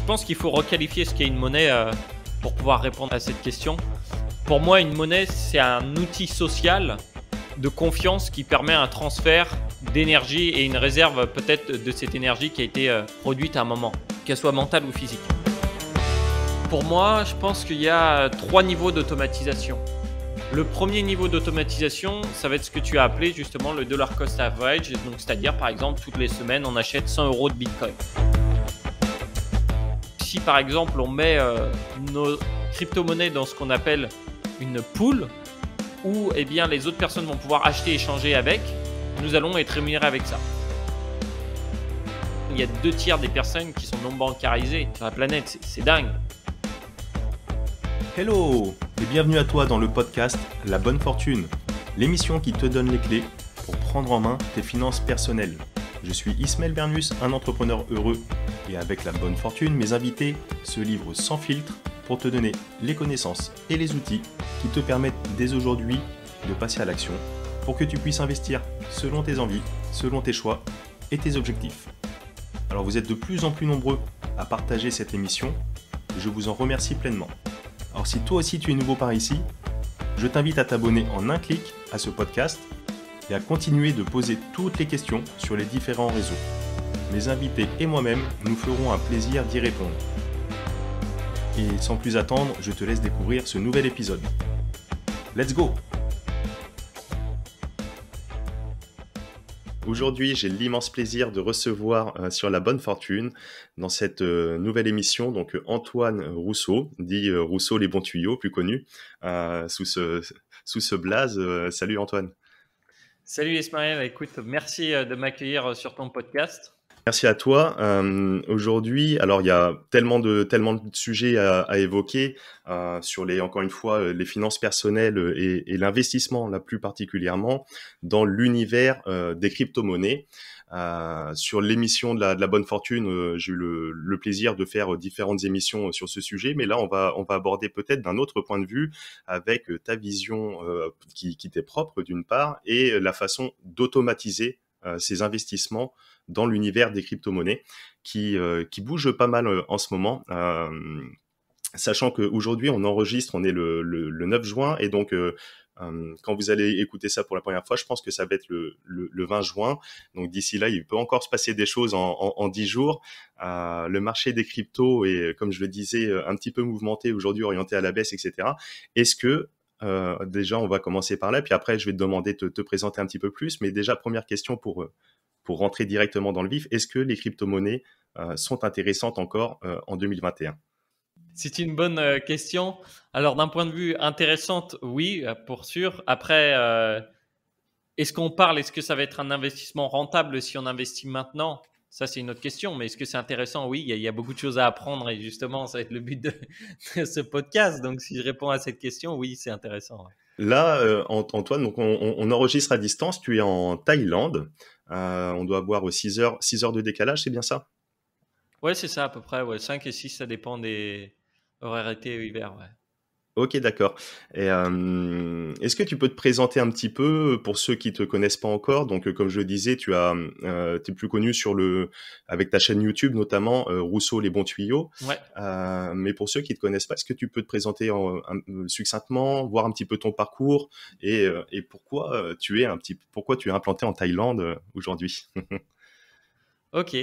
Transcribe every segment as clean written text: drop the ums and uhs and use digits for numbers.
Je pense qu'il faut requalifier ce qu'est une monnaie pour pouvoir répondre à cette question. Pour moi, une monnaie, c'est un outil social de confiance qui permet un transfert d'énergie et une réserve peut-être de cette énergie qui a été produite à un moment, qu'elle soit mentale ou physique. Pour moi, je pense qu'il y a 3 niveaux d'automatisation. Le premier niveau d'automatisation, ça va être ce que tu as appelé justement le dollar cost average, donc c'est-à-dire par exemple toutes les semaines on achète 100 € de Bitcoin. Si par exemple on met nos crypto-monnaies dans ce qu'on appelle une pool, où eh bien, les autres personnes vont pouvoir acheter et échanger avec, nous allons être rémunérés avec ça. Il y a 2/3 des personnes qui sont non bancarisées sur la planète, c'est dingue. Hello et bienvenue à toi dans le podcast La Bonne Fortune, l'émission qui te donne les clés pour prendre en main tes finances personnelles. Je suis Ismaël Bernus, un entrepreneur heureux, et avec La Bonne Fortune, mes invités se livrent sans filtre pour te donner les connaissances et les outils qui te permettent dès aujourd'hui de passer à l'action pour que tu puisses investir selon tes envies, selon tes choix et tes objectifs. Alors vous êtes de plus en plus nombreux à partager cette émission, je vous en remercie pleinement. Alors si toi aussi tu es nouveau par ici, je t'invite à t'abonner en un clic à ce podcast et à continuer de poser toutes les questions sur les différents réseaux. Mes invités et moi-même nous ferons un plaisir d'y répondre. Et sans plus attendre, je te laisse découvrir ce nouvel épisode. Let's go! Aujourd'hui, j'ai l'immense plaisir de recevoir sur La Bonne Fortune, dans cette nouvelle émission, donc Antoine Rousseau, dit Rousseau les bons tuyaux, plus connu, sous ce blaze. Salut Antoine. Salut Ismaël, écoute, merci de m'accueillir sur ton podcast. Merci à toi. Aujourd'hui, alors il y a tellement de sujets à évoquer sur encore une fois, les finances personnelles et l'investissement, là plus particulièrement, dans l'univers des crypto-monnaies. Sur l'émission de la Bonne Fortune, j'ai eu le plaisir de faire différentes émissions sur ce sujet, mais là on va aborder peut-être d'un autre point de vue avec ta vision qui t'est propre d'une part et la façon d'automatiser ces investissements dans l'univers des crypto-monnaies qui bouge pas mal en ce moment. Sachant qu'aujourd'hui on enregistre, on est le 9 juin et donc quand vous allez écouter ça pour la première fois, je pense que ça va être le 20 juin. Donc d'ici là, il peut encore se passer des choses en 10 jours. Le marché des cryptos est, comme je le disais, un petit peu mouvementé aujourd'hui, orienté à la baisse, etc. Est-ce que déjà, on va commencer par là, puis après, je vais te demander de te présenter un petit peu plus. Mais déjà, première question pour rentrer directement dans le vif, est-ce que les crypto-monnaies sont intéressantes encore en 2021 ? C'est une bonne question. Alors, d'un point de vue intéressante, oui, pour sûr. Après, est-ce que ça va être un investissement rentable si on investit maintenant ? Ça, c'est une autre question. Mais est-ce que c'est intéressant ? Oui, il y a beaucoup de choses à apprendre et justement, ça va être le but de ce podcast. Donc, si je réponds à cette question, oui, c'est intéressant. Là, Antoine, donc on enregistre à distance. Tu es en Thaïlande. On doit avoir 6 heures de décalage, c'est bien ça ? Ouais, c'est ça à peu près. Ouais. 5 et 6, ça dépend des horaires été et hiver. Ouais. Ok, d'accord. Et est-ce que tu peux te présenter un petit peu pour ceux qui te connaissent pas encore? Donc, comme je le disais, t'es plus connu avec ta chaîne YouTube notamment, Rousseau les bons tuyaux. Ouais. Mais pour ceux qui te connaissent pas, est-ce que tu peux te présenter succinctement, voir un petit peu ton parcours et pourquoi tu es implanté en Thaïlande aujourd'hui? Ok.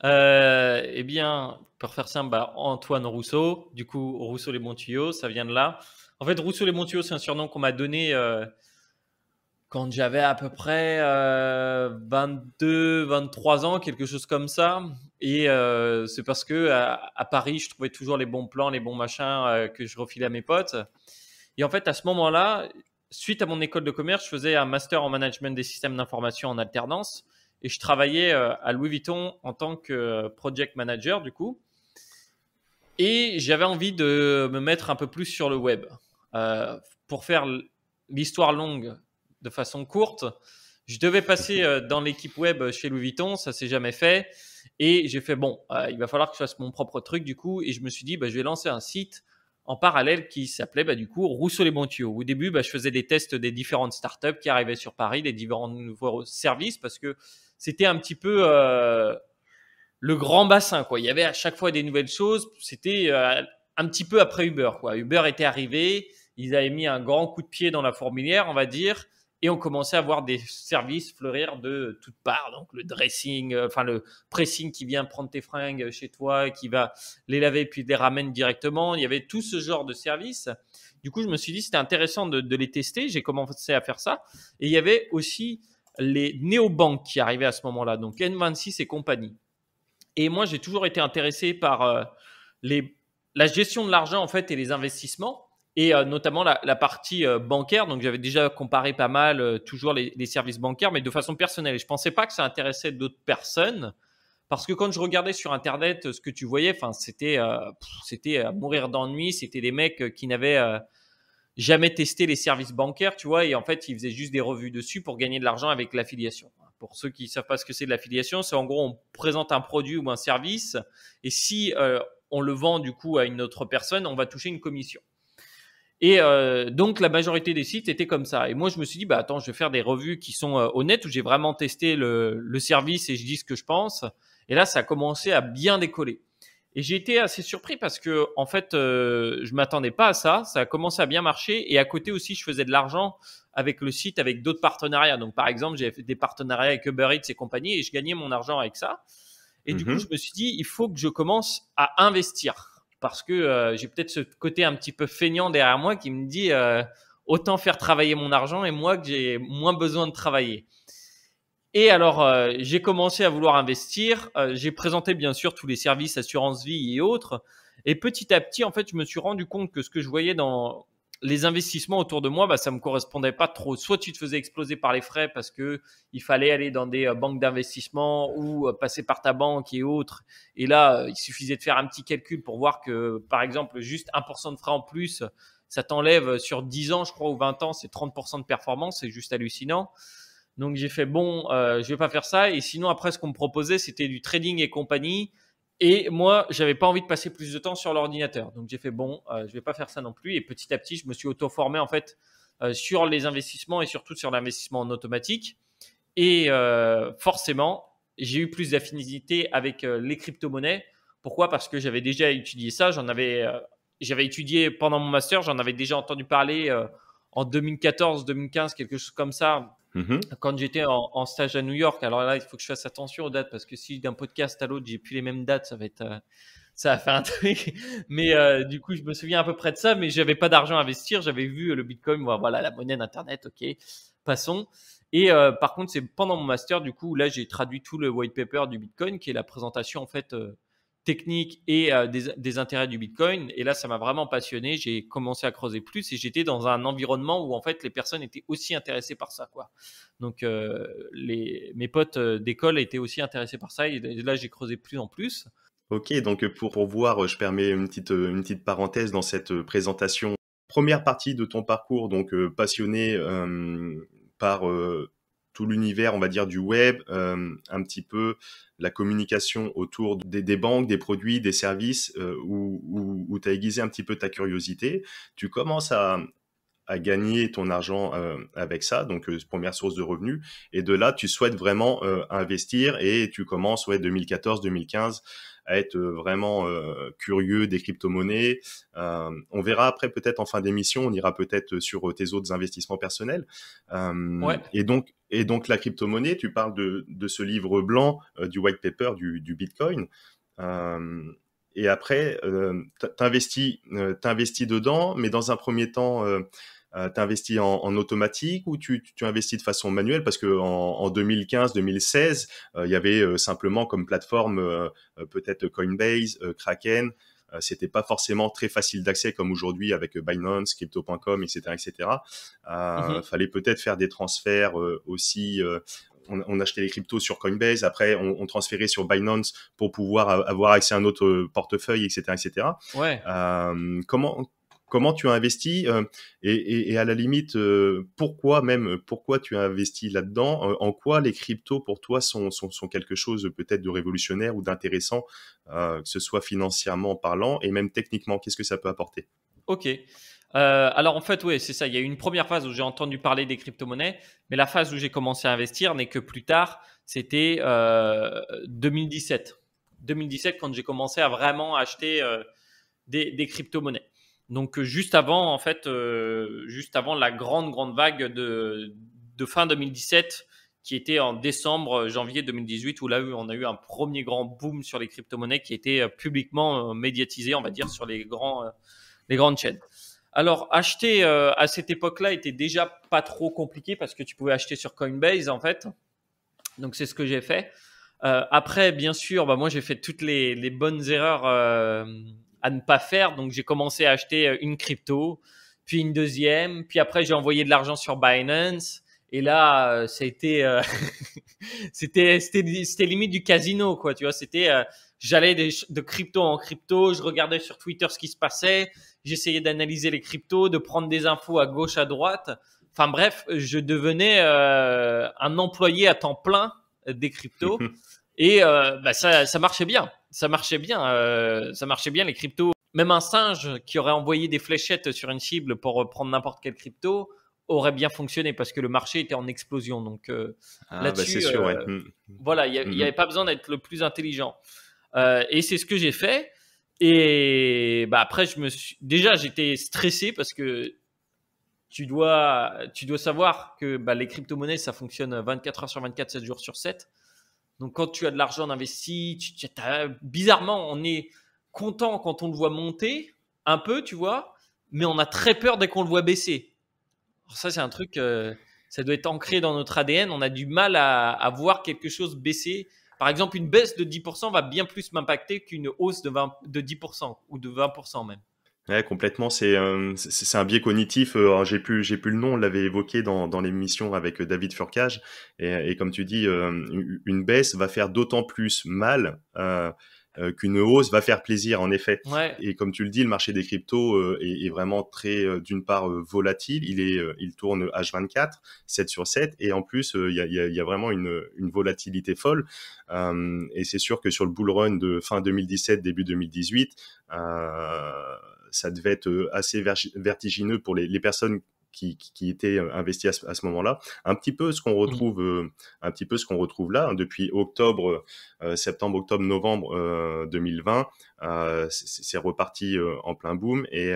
Eh bien, pour faire simple, Antoine Rousseau. Du coup, Rousseau les bons tuyaux, ça vient de là. En fait, Rousseau les bons tuyaux, c'est un surnom qu'on m'a donné quand j'avais à peu près 22, 23 ans, quelque chose comme ça. Et c'est parce que à Paris, je trouvais toujours les bons plans, les bons machins que je refilais à mes potes. Et en fait, à ce moment-là, suite à mon école de commerce, je faisais un master en management des systèmes d'information en alternance. Et je travaillais à Louis Vuitton en tant que project manager, du coup. Et j'avais envie de me mettre un peu plus sur le web. Pour faire l'histoire longue de façon courte, je devais passer dans l'équipe web chez Louis Vuitton. Ça ne s'est jamais fait. Et j'ai fait, il va falloir que je fasse mon propre truc, du coup. Et je me suis dit, je vais lancer un site en parallèle qui s'appelait du coup Rousseau les bons tuyaux. Au début, je faisais des tests des différentes startups qui arrivaient sur Paris, des différents nouveaux services, parce que c'était un petit peu le grand bassin, quoi. Il y avait à chaque fois des nouvelles choses. C'était un petit peu après Uber, quoi. Uber était arrivé, ils avaient mis un grand coup de pied dans la fourmilière, on va dire, et on commençait à voir des services fleurir de toutes parts. Donc le dressing, enfin le pressing qui vient prendre tes fringues chez toi, qui va les laver puis les ramène directement. Il y avait tout ce genre de services. Du coup, je me suis dit c'était intéressant de les tester. J'ai commencé à faire ça. Et il y avait aussi les néobanques qui arrivaient à ce moment-là, donc N26 et compagnie. Et moi, j'ai toujours été intéressé par les, la gestion de l'argent en fait et les investissements et notamment la partie bancaire. Donc, j'avais déjà comparé pas mal toujours les services bancaires, mais de façon personnelle. Et je pensais pas que ça intéressait d'autres personnes parce que quand je regardais sur Internet ce que tu voyais, enfin, c'était à mourir d'ennui. C'était des mecs qui n'avaient jamais testé les services bancaires, tu vois, et en fait, ils faisaient juste des revues dessus pour gagner de l'argent avec l'affiliation. Pour ceux qui ne savent pas ce que c'est de l'affiliation, c'est en gros, on présente un produit ou un service, et si on le vend du coup à une autre personne, on va toucher une commission. Et donc, la majorité des sites étaient comme ça. Et moi, je me suis dit, bah attends, je vais faire des revues qui sont honnêtes, où j'ai vraiment testé le service et je dis ce que je pense. Et là, ça a commencé à bien décoller. Et j'ai été assez surpris parce que, en fait, je m'attendais pas à ça. Ça a commencé à bien marcher. Et à côté aussi, je faisais de l'argent avec le site, avec d'autres partenariats. Donc, par exemple, j'ai fait des partenariats avec Uber Eats et compagnie et je gagnais mon argent avec ça. Et du coup, je me suis dit, il faut que je commence à investir parce que j'ai peut-être ce côté un petit peu feignant derrière moi qui me dit autant faire travailler mon argent et moi que j'ai moins besoin de travailler. Et alors, j'ai commencé à vouloir investir. J'ai présenté bien sûr tous les services assurance vie et autres. Et petit à petit, en fait, je me suis rendu compte que ce que je voyais dans les investissements autour de moi, bah, ça me correspondait pas trop. Soit tu te faisais exploser par les frais parce que il fallait aller dans des banques d'investissement ou passer par ta banque et autres. Et là, il suffisait de faire un petit calcul pour voir que, par exemple, juste 1% de frais en plus, ça t'enlève sur 10 ans, je crois, ou 20 ans, c'est 30% de performance. C'est juste hallucinant. Donc j'ai fait bon, je vais pas faire ça. Et sinon après ce qu'on me proposait c'était du trading et compagnie. Et moi j'avais pas envie de passer plus de temps sur l'ordinateur. Donc j'ai fait bon, je vais pas faire ça non plus. Et petit à petit je me suis auto-formé en fait sur les investissements et surtout sur l'investissement en automatique. Et forcément j'ai eu plus d'affinité avec les crypto-monnaies. Pourquoi? Parce que j'avais déjà étudié ça. J'avais étudié pendant mon master. J'en avais déjà entendu parler en 2014, 2015, quelque chose comme ça quand j'étais en stage à New York. Alors là, il faut que je fasse attention aux dates parce que si d'un podcast à l'autre, j'ai plus les mêmes dates, ça va être, ça va faire un truc. Mais du coup, je me souviens à peu près de ça, mais j'avais pas d'argent à investir. J'avais vu le Bitcoin, voilà, la monnaie d'Internet, ok, passons. Et par contre, c'est pendant mon master, du coup, là, j'ai traduit tout le white paper du Bitcoin, qui est la présentation en fait technique et des intérêts du Bitcoin. Et là, ça m'a vraiment passionné. J'ai commencé à creuser plus et j'étais dans un environnement où en fait les personnes étaient aussi intéressées par ça, quoi. Donc mes potes d'école étaient aussi intéressés par ça et là j'ai creusé plus en plus. Ok, donc pour voir, je permets une petite parenthèse dans cette présentation. Première partie de ton parcours, donc passionné par tout l'univers, on va dire, du web, un petit peu la communication autour des banques, des produits, des services, où tu as aiguisé un petit peu ta curiosité. Tu commences à gagner ton argent avec ça, donc première source de revenus. Et de là, tu souhaites vraiment investir et tu commences, 2014-2015, à être vraiment curieux des crypto-monnaies. On verra après peut-être en fin d'émission, on ira peut-être sur tes autres investissements personnels. Ouais. Et donc la crypto-monnaie, tu parles de ce livre blanc du white paper du Bitcoin. Et après, t'investis dedans, mais dans un premier temps, t'investis en automatique ou tu investis de façon manuelle parce que en 2015-2016, il y avait simplement comme plateforme peut-être Coinbase, Kraken. C'était pas forcément très facile d'accès comme aujourd'hui avec Binance, Crypto.com, etc., etc. Mhm. Fallait peut-être faire des transferts aussi. On achetait les cryptos sur Coinbase, après on transférait sur Binance pour pouvoir avoir accès à un autre portefeuille, etc., etc. Ouais. Comment tu as investi et à la limite pourquoi tu as investi là-dedans, en quoi les cryptos pour toi sont quelque chose peut-être de révolutionnaire ou d'intéressant, que ce soit financièrement parlant et même techniquement, qu'est-ce que ça peut apporter? Ok. Alors en fait, oui, c'est ça. Il y a eu une première phase où j'ai entendu parler des crypto-monnaies, mais la phase où j'ai commencé à investir n'est que plus tard. C'était 2017. 2017 quand j'ai commencé à vraiment acheter des crypto-monnaies. Donc juste avant en fait, juste avant la grande vague de fin 2017 qui était en décembre, janvier 2018 où là on a eu un premier grand boom sur les crypto-monnaies qui était publiquement médiatisé, on va dire, sur les grandes chaînes. Alors, acheter à cette époque-là était déjà pas trop compliqué parce que tu pouvais acheter sur Coinbase, en fait. Donc, c'est ce que j'ai fait. Après, bien sûr, moi, j'ai fait toutes les bonnes erreurs à ne pas faire. Donc, j'ai commencé à acheter une crypto, puis une deuxième. Puis après, j'ai envoyé de l'argent sur Binance. Et là, ça a été, c'était limite du casino, quoi. Tu vois, c'était, j'allais de crypto en crypto, je regardais sur Twitter ce qui se passait, j'essayais d'analyser les cryptos, de prendre des infos à gauche, à droite. Enfin bref, je devenais un employé à temps plein des cryptos et ça marchait bien. Ça marchait bien les cryptos. Même un singe qui aurait envoyé des fléchettes sur une cible pour prendre n'importe quelle crypto aurait bien fonctionné parce que le marché était en explosion. Donc là-dessus, c'est sûr, ouais. Voilà, il n'y avait pas besoin d'être le plus intelligent. Et c'est ce que j'ai fait. Et après, déjà, j'étais stressé parce que tu dois savoir que les crypto-monnaies, ça fonctionne 24 heures sur 24, 7 jours sur 7. Donc, quand tu as de l'argent investi, bizarrement, on est content quand on le voit monter un peu, tu vois, mais on a très peur dès qu'on le voit baisser. Alors ça, c'est un truc, ça doit être ancré dans notre ADN. On a du mal à voir quelque chose baisser. Par exemple, une baisse de 10% va bien plus m'impacter qu'une hausse de 10% ou de 20% même. Ouais, complètement. C'est un biais cognitif. Alors, j'ai plus le nom. On l'avait évoqué dans l'émission avec David Furcage. Et comme tu dis, une baisse va faire d'autant plus mal qu'une hausse va faire plaisir, en effet. Ouais. Et comme tu le dis, le marché des cryptos est vraiment très, d'une part, volatile. Il tourne H24, 7 sur 7. Et en plus, il y a vraiment une volatilité folle. Et c'est sûr que sur le bull run de fin 2017, début 2018, ça devait être assez vertigineux pour les personnes qui étaient investies à ce moment-là. Un petit peu ce qu'on retrouve là, hein, depuis septembre, octobre, novembre 2020. C'est reparti en plein boom. Et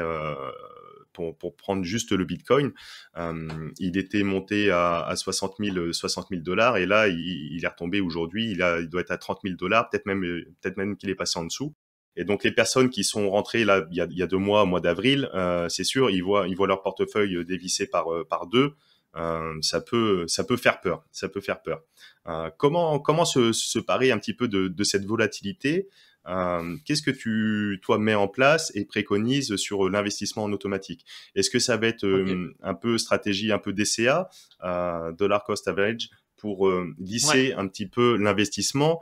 pour prendre juste le Bitcoin, il était monté à 60 000 $, et là il est retombé aujourd'hui. Il doit être à 30 000 $, peut-être même qu'il est passé en dessous. Et donc les personnes qui sont rentrées là il y a 2 mois, au mois d'avril, c'est sûr, ils voient leur portefeuille dévissé par deux. Ça peut faire peur. Comment se parer un petit peu de cette volatilité? Qu'est-ce que tu mets en place et préconises sur l'investissement en automatique? Est-ce que ça va être un peu stratégie, un peu DCA, dollar cost average, pour lisser un petit peu l'investissement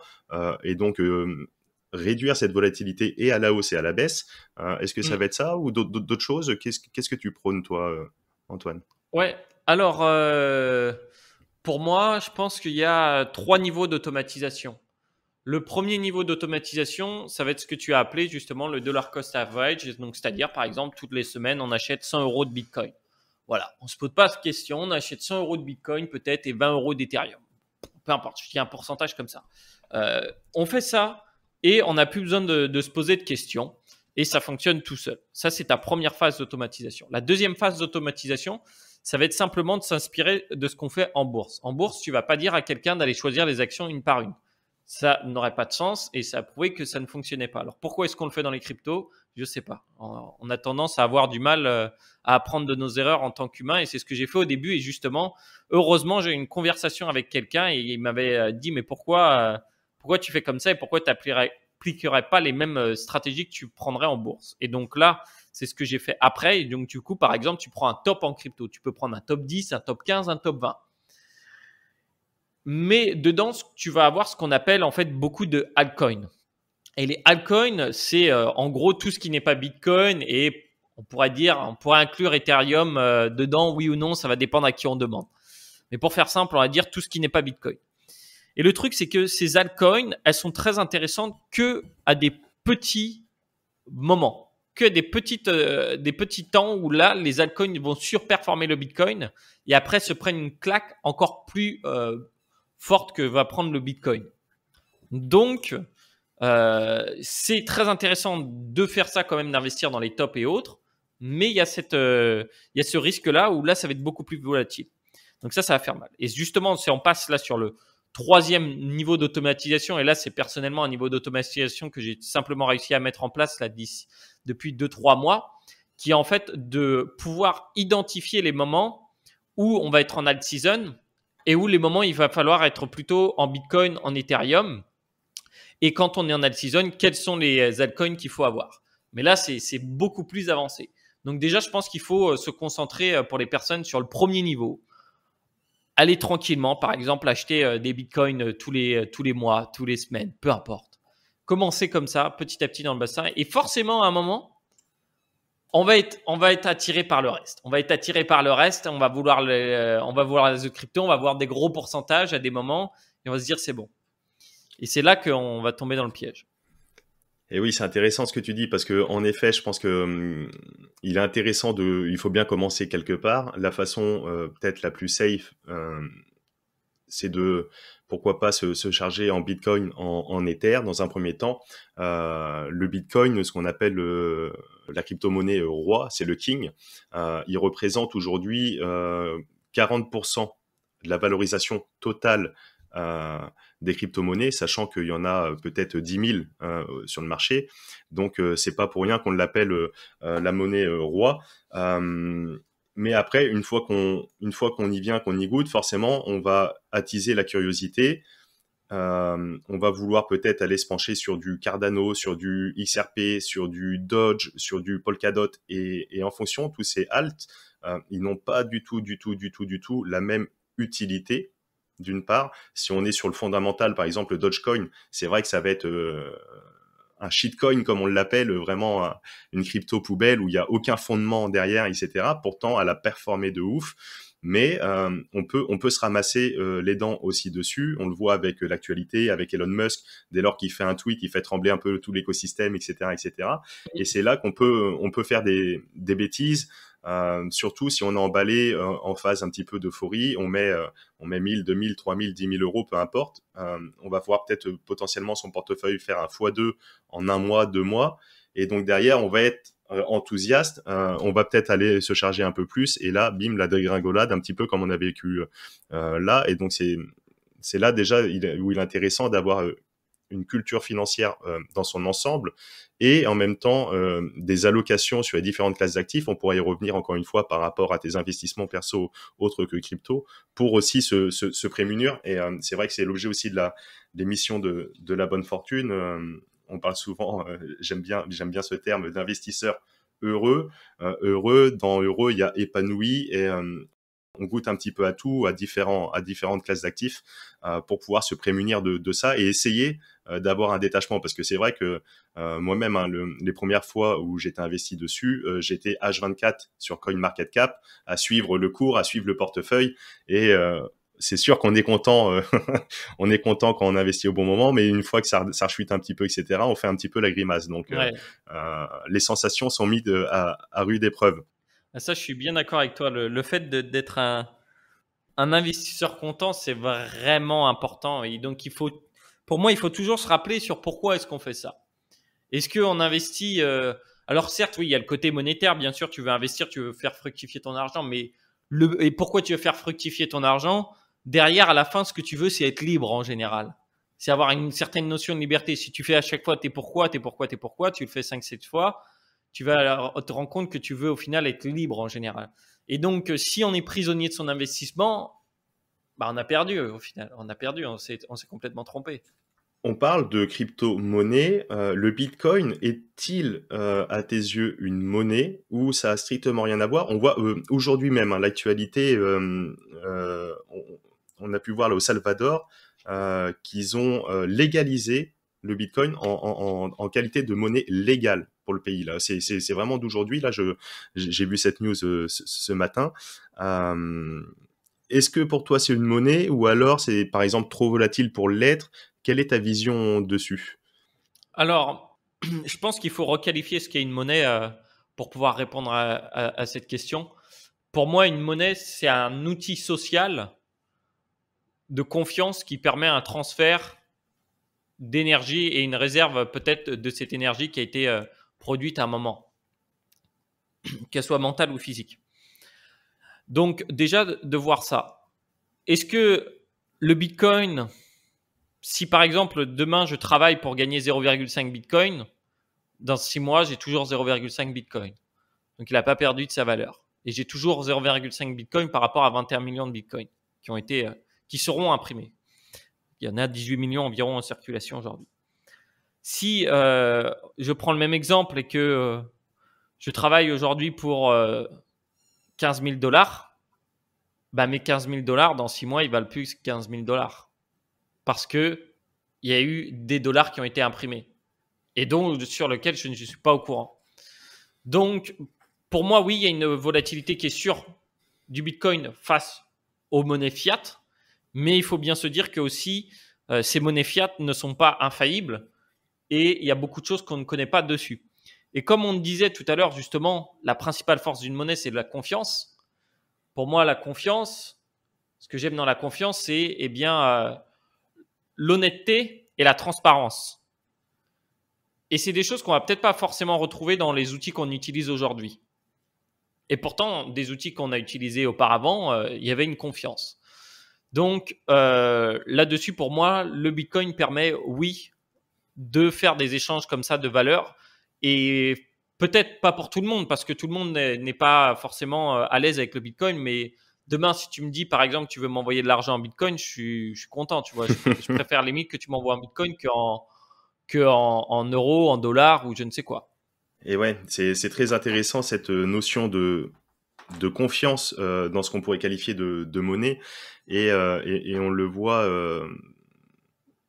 et donc réduire cette volatilité et à la hausse et à la baisse? Est-ce que ça va être ça ou d'autres choses? Qu'est-ce que tu prônes, toi, Antoine? Ouais, alors pour moi, je pense qu'il y a 3 niveaux d'automatisation. Le premier niveau d'automatisation, ça va être ce que tu as appelé justement le dollar cost average. Donc, c'est-à-dire, par exemple, toutes les semaines, on achète 100 € de Bitcoin. Voilà, on ne se pose pas de question, on achète 100 € de Bitcoin peut-être et 20 € d'Ethereum. Peu importe, je dis un pourcentage comme ça. On fait ça et on n'a plus besoin de se poser de questions et ça fonctionne tout seul. Ça, c'est ta première phase d'automatisation. La deuxième phase d'automatisation, ça va être simplement de s'inspirer de ce qu'on fait en bourse. En bourse, tu ne vas pas dire à quelqu'un d'aller choisir les actions une par une. Ça n'aurait pas de sens et ça a prouvé que ça ne fonctionnait pas. Alors pourquoi est-ce qu'on le fait dans les cryptos? Je ne sais pas. On a tendance à avoir du mal à apprendre de nos erreurs en tant qu'humain et c'est ce que j'ai fait au début. Et justement, heureusement, j'ai eu une conversation avec quelqu'un et il m'avait dit mais pourquoi tu fais comme ça et pourquoi tu n'appliquerais pas les mêmes stratégies que tu prendrais en bourse? Et donc là, c'est ce que j'ai fait après. Et donc du coup, par exemple, tu prends un top en crypto. Tu peux prendre un top 10, un top 15, un top 20. Mais dedans, tu vas avoir ce qu'on appelle en fait beaucoup de altcoins. Et les altcoins, c'est en gros tout ce qui n'est pas Bitcoin et on pourrait inclure Ethereum dedans, oui ou non, ça va dépendre à qui on demande. Mais pour faire simple, on va dire tout ce qui n'est pas Bitcoin. Et le truc, c'est que ces altcoins, elles sont très intéressantes que à des petits moments, que des petits temps où là, les altcoins vont surperformer le Bitcoin et après se prennent une claque encore plus forte que va prendre le Bitcoin. Donc, C'est très intéressant de faire ça quand même, d'investir dans les tops et autres, mais il y a ce risque-là où là, ça va être beaucoup plus volatile. Donc ça va faire mal. Et justement, si on passe là sur le troisième niveau d'automatisation, et là, c'est personnellement un niveau d'automatisation que j'ai simplement réussi à mettre en place là, depuis 2-3 mois, qui est en fait de pouvoir identifier les moments où on va être en alt season et où les moments il va falloir être plutôt en Bitcoin, en Ethereum. Et quand on est en alt season, quels sont les altcoins qu'il faut avoir. Mais là, c'est beaucoup plus avancé. Donc déjà, je pense qu'il faut se concentrer pour les personnes sur le premier niveau. Aller tranquillement, par exemple, acheter des bitcoins tous les mois, tous les semaines, peu importe. Commencer comme ça, petit à petit dans le bassin. Et forcément, à un moment, on va être attiré par le reste. On va être attiré par le reste. On va vouloir les crypto. On va voir des gros pourcentages à des moments. Et on va se dire, c'est bon. Et c'est là qu'on va tomber dans le piège. Et oui, c'est intéressant ce que tu dis parce que en effet, je pense que il est intéressant il faut bien commencer quelque part. La façon peut-être la plus safe, c'est de pourquoi pas se charger en Bitcoin, en Ether dans un premier temps. Le Bitcoin, ce qu'on appelle la crypto-monnaie roi, c'est le king. Il représente aujourd'hui 40% de la valorisation totale des crypto-monnaies, sachant qu'il y en a peut-être 10 000 sur le marché. Donc, c'est pas pour rien qu'on l'appelle la monnaie roi. Mais après, une fois qu'on y vient, qu'on y goûte, forcément, on va attiser la curiosité. On va vouloir peut-être aller se pencher sur du Cardano, sur du XRP, sur du Doge, sur du Polkadot, et en fonction, tous ces alts, ils n'ont pas du tout la même utilité. D'une part, si on est sur le fondamental, par exemple le Dogecoin, c'est vrai que ça va être un shitcoin comme on l'appelle, vraiment une crypto poubelle où il y a aucun fondement derrière, etc. Pourtant, elle a performé de ouf. Mais on peut se ramasser les dents aussi dessus. On le voit avec l'actualité, avec Elon Musk, dès lors qu'il fait un tweet, il fait trembler un peu tout l'écosystème, etc., etc. Et c'est là qu'on peut faire des bêtises. Surtout si on est emballé en phase un petit peu d'euphorie, on met 1000, 2000, 3000, 10 000 euros, peu importe. On va voir peut-être potentiellement son portefeuille faire un x2 en un mois, 2 mois. Et donc derrière, on va être enthousiaste, on va peut-être aller se charger un peu plus. Et là, bim, la dégringolade, un petit peu comme on a vécu là. Et donc c'est là déjà où il est intéressant d'avoir une culture financière dans son ensemble et en même temps des allocations sur les différentes classes d'actifs. On pourra y revenir encore une fois par rapport à tes investissements perso autres que crypto pour aussi se prémunir. Et c'est vrai que c'est l'objet aussi de l'émission de la bonne fortune. On parle souvent, j'aime bien ce terme d'investisseur heureux. Dans heureux, il y a épanoui et on goûte un petit peu à tout, à différentes classes d'actifs pour pouvoir se prémunir de ça et essayer d'avoir un détachement. Parce que c'est vrai que moi-même, hein, les premières fois où j'étais investi dessus, j'étais H24 sur CoinMarketCap à suivre le cours, à suivre le portefeuille et c'est sûr qu'on est content, on est content quand on investit au bon moment, mais une fois que ça rechute un petit peu, etc., on fait un petit peu la grimace. Donc, Ouais. les sensations sont mises à rude épreuve. Ça, je suis bien d'accord avec toi. Le fait d'être un investisseur content, c'est vraiment important. Et donc, pour moi, il faut toujours se rappeler sur pourquoi est-ce qu'on fait ça. Est-ce qu'on investit alors certes, oui, il y a le côté monétaire. Bien sûr, tu veux investir, tu veux faire fructifier ton argent, mais et pourquoi tu veux faire fructifier ton argent? Derrière, à la fin, ce que tu veux, c'est être libre en général. C'est avoir une certaine notion de liberté. Si tu fais à chaque fois tu le fais 5-7 fois, tu vas te rendre compte que tu veux au final être libre en général. Et donc, si on est prisonnier de son investissement, bah, on a perdu au final. On s'est complètement trompé. On parle de crypto-monnaie. Le Bitcoin est-il, à tes yeux, une monnaie ou ça a strictement rien à voir? On voit aujourd'hui même, hein, l'actualité, on a pu voir là au Salvador qu'ils ont légalisé le Bitcoin en qualité de monnaie légale pour le pays. Là, c'est vraiment d'aujourd'hui. Là, j'ai vu cette news ce matin. Est-ce que pour toi c'est une monnaie ou alors c'est par exemple trop volatile pour l'être? Quelle est ta vision dessus? Alors, je pense qu'il faut requalifier ce qu'est une monnaie pour pouvoir répondre à cette question. Pour moi, une monnaie, c'est un outil social de confiance qui permet un transfert d'énergie et une réserve peut-être de cette énergie qui a été produite à un moment, qu'elle soit mentale ou physique. Donc déjà de voir ça. Est-ce que le Bitcoin, si par exemple demain je travaille pour gagner 0,5 Bitcoin, dans 6 mois j'ai toujours 0,5 Bitcoin. Donc il n'a pas perdu de sa valeur. Et j'ai toujours 0,5 Bitcoin par rapport à 21 millions de Bitcoin qui seront imprimés. Il y en a 18 millions environ en circulation aujourd'hui. Si je prends le même exemple et que je travaille aujourd'hui pour 15 000 $, bah mes 15 000 $, dans 6 mois, ils valent plus que 15 000 $. Parce qu'il y a eu des dollars qui ont été imprimés. Et donc, sur lequel je ne suis pas au courant. Donc, pour moi, oui, il y a une volatilité qui est sûre du Bitcoin face aux monnaies fiat. Mais il faut bien se dire que aussi, ces monnaies fiat ne sont pas infaillibles. Et il y a beaucoup de choses qu'on ne connaît pas dessus. Et comme on disait tout à l'heure, justement, la principale force d'une monnaie, c'est de la confiance. Pour moi, la confiance, ce que j'aime dans la confiance, c'est l'honnêteté et la transparence. Et c'est des choses qu'on va peut-être pas forcément retrouver dans les outils qu'on utilise aujourd'hui. Et pourtant, des outils qu'on a utilisés auparavant, il y avait une confiance. Donc, là-dessus, pour moi, le Bitcoin permet, oui, de faire des échanges comme ça de valeur. Et peut-être pas pour tout le monde, parce que tout le monde n'est pas forcément à l'aise avec le Bitcoin, mais demain, si tu me dis, par exemple, tu veux m'envoyer de l'argent en Bitcoin, je suis content, tu vois. Je préfère limite que tu m'envoies en Bitcoin en euros, en dollars ou je ne sais quoi. Et ouais, c'est très intéressant cette notion de confiance dans ce qu'on pourrait qualifier de monnaie. Et on le voit,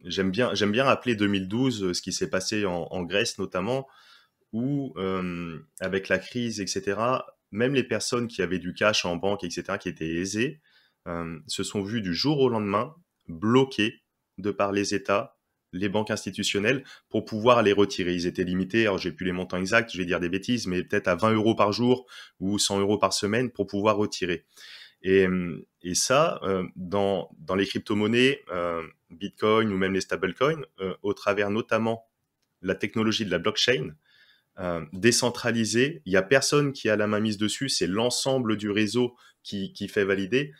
j'aime bien rappeler 2012, ce qui s'est passé en Grèce notamment, où avec la crise, etc., même les personnes qui avaient du cash en banque, etc., qui étaient aisées, se sont vues du jour au lendemain bloquées de par les États, les banques institutionnelles, pour pouvoir les retirer. Ils étaient limités, alors j'ai plus les montants exacts, je vais dire des bêtises, mais peut-être à 20 € par jour ou 100 € par semaine pour pouvoir retirer. Et ça, dans les crypto-monnaies, Bitcoin ou même les stablecoins, au travers notamment la technologie de la blockchain, décentralisée, il y a personne qui a la main mise dessus, c'est l'ensemble du réseau qui fait valider.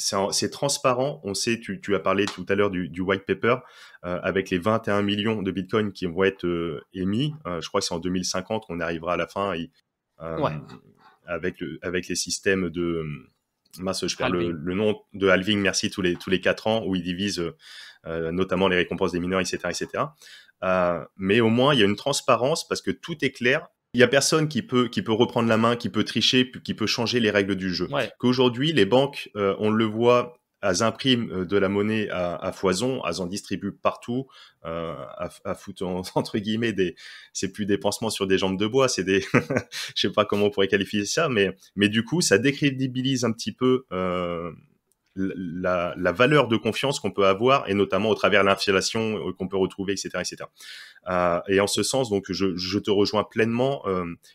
C'est transparent, on sait, tu as parlé tout à l'heure du white paper, avec les 21 millions de bitcoins qui vont être émis, je crois que c'est en 2050 qu'on arrivera à la fin, Ouais. avec les systèmes de... Mince, je perds Halving. le nom de halving, merci, tous les 4 ans, où ils divisent notamment les récompenses des mineurs, etc., etc. Mais au moins, il y a une transparence parce que tout est clair. Il y a personne qui peut reprendre la main, qui peut tricher, qui peut changer les règles du jeu. Ouais. Qu'aujourd'hui, les banques, on le voit, elles impriment de la monnaie à foison, elles en distribuent partout, à foutre entre guillemets c'est plus des pansements sur des jambes de bois, c'est des, je sais pas comment on pourrait qualifier ça, mais du coup, ça décrédibilise un petit peu la valeur de confiance qu'on peut avoir, et notamment au travers de l'inflation qu'on peut retrouver, etc., etc. Et en ce sens, donc, je te rejoins pleinement.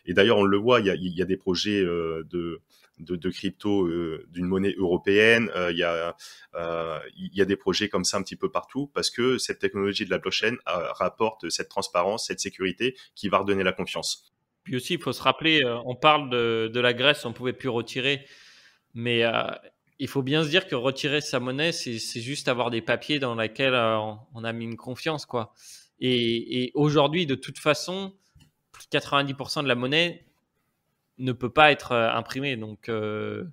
Et d'ailleurs, on le voit, il y a des projets de crypto, d'une monnaie européenne. Il y a des projets comme ça un petit peu partout, parce que cette technologie de la blockchain rapporte cette transparence, cette sécurité qui va redonner la confiance. Puis aussi, il faut se rappeler, on parle de la Grèce, on ne pouvait plus retirer, mais il faut bien se dire que retirer sa monnaie, c'est juste avoir des papiers dans lesquels on a mis une confiance, quoi. Et aujourd'hui, de toute façon, plus de 90% de la monnaie ne peut pas être imprimée. Donc, il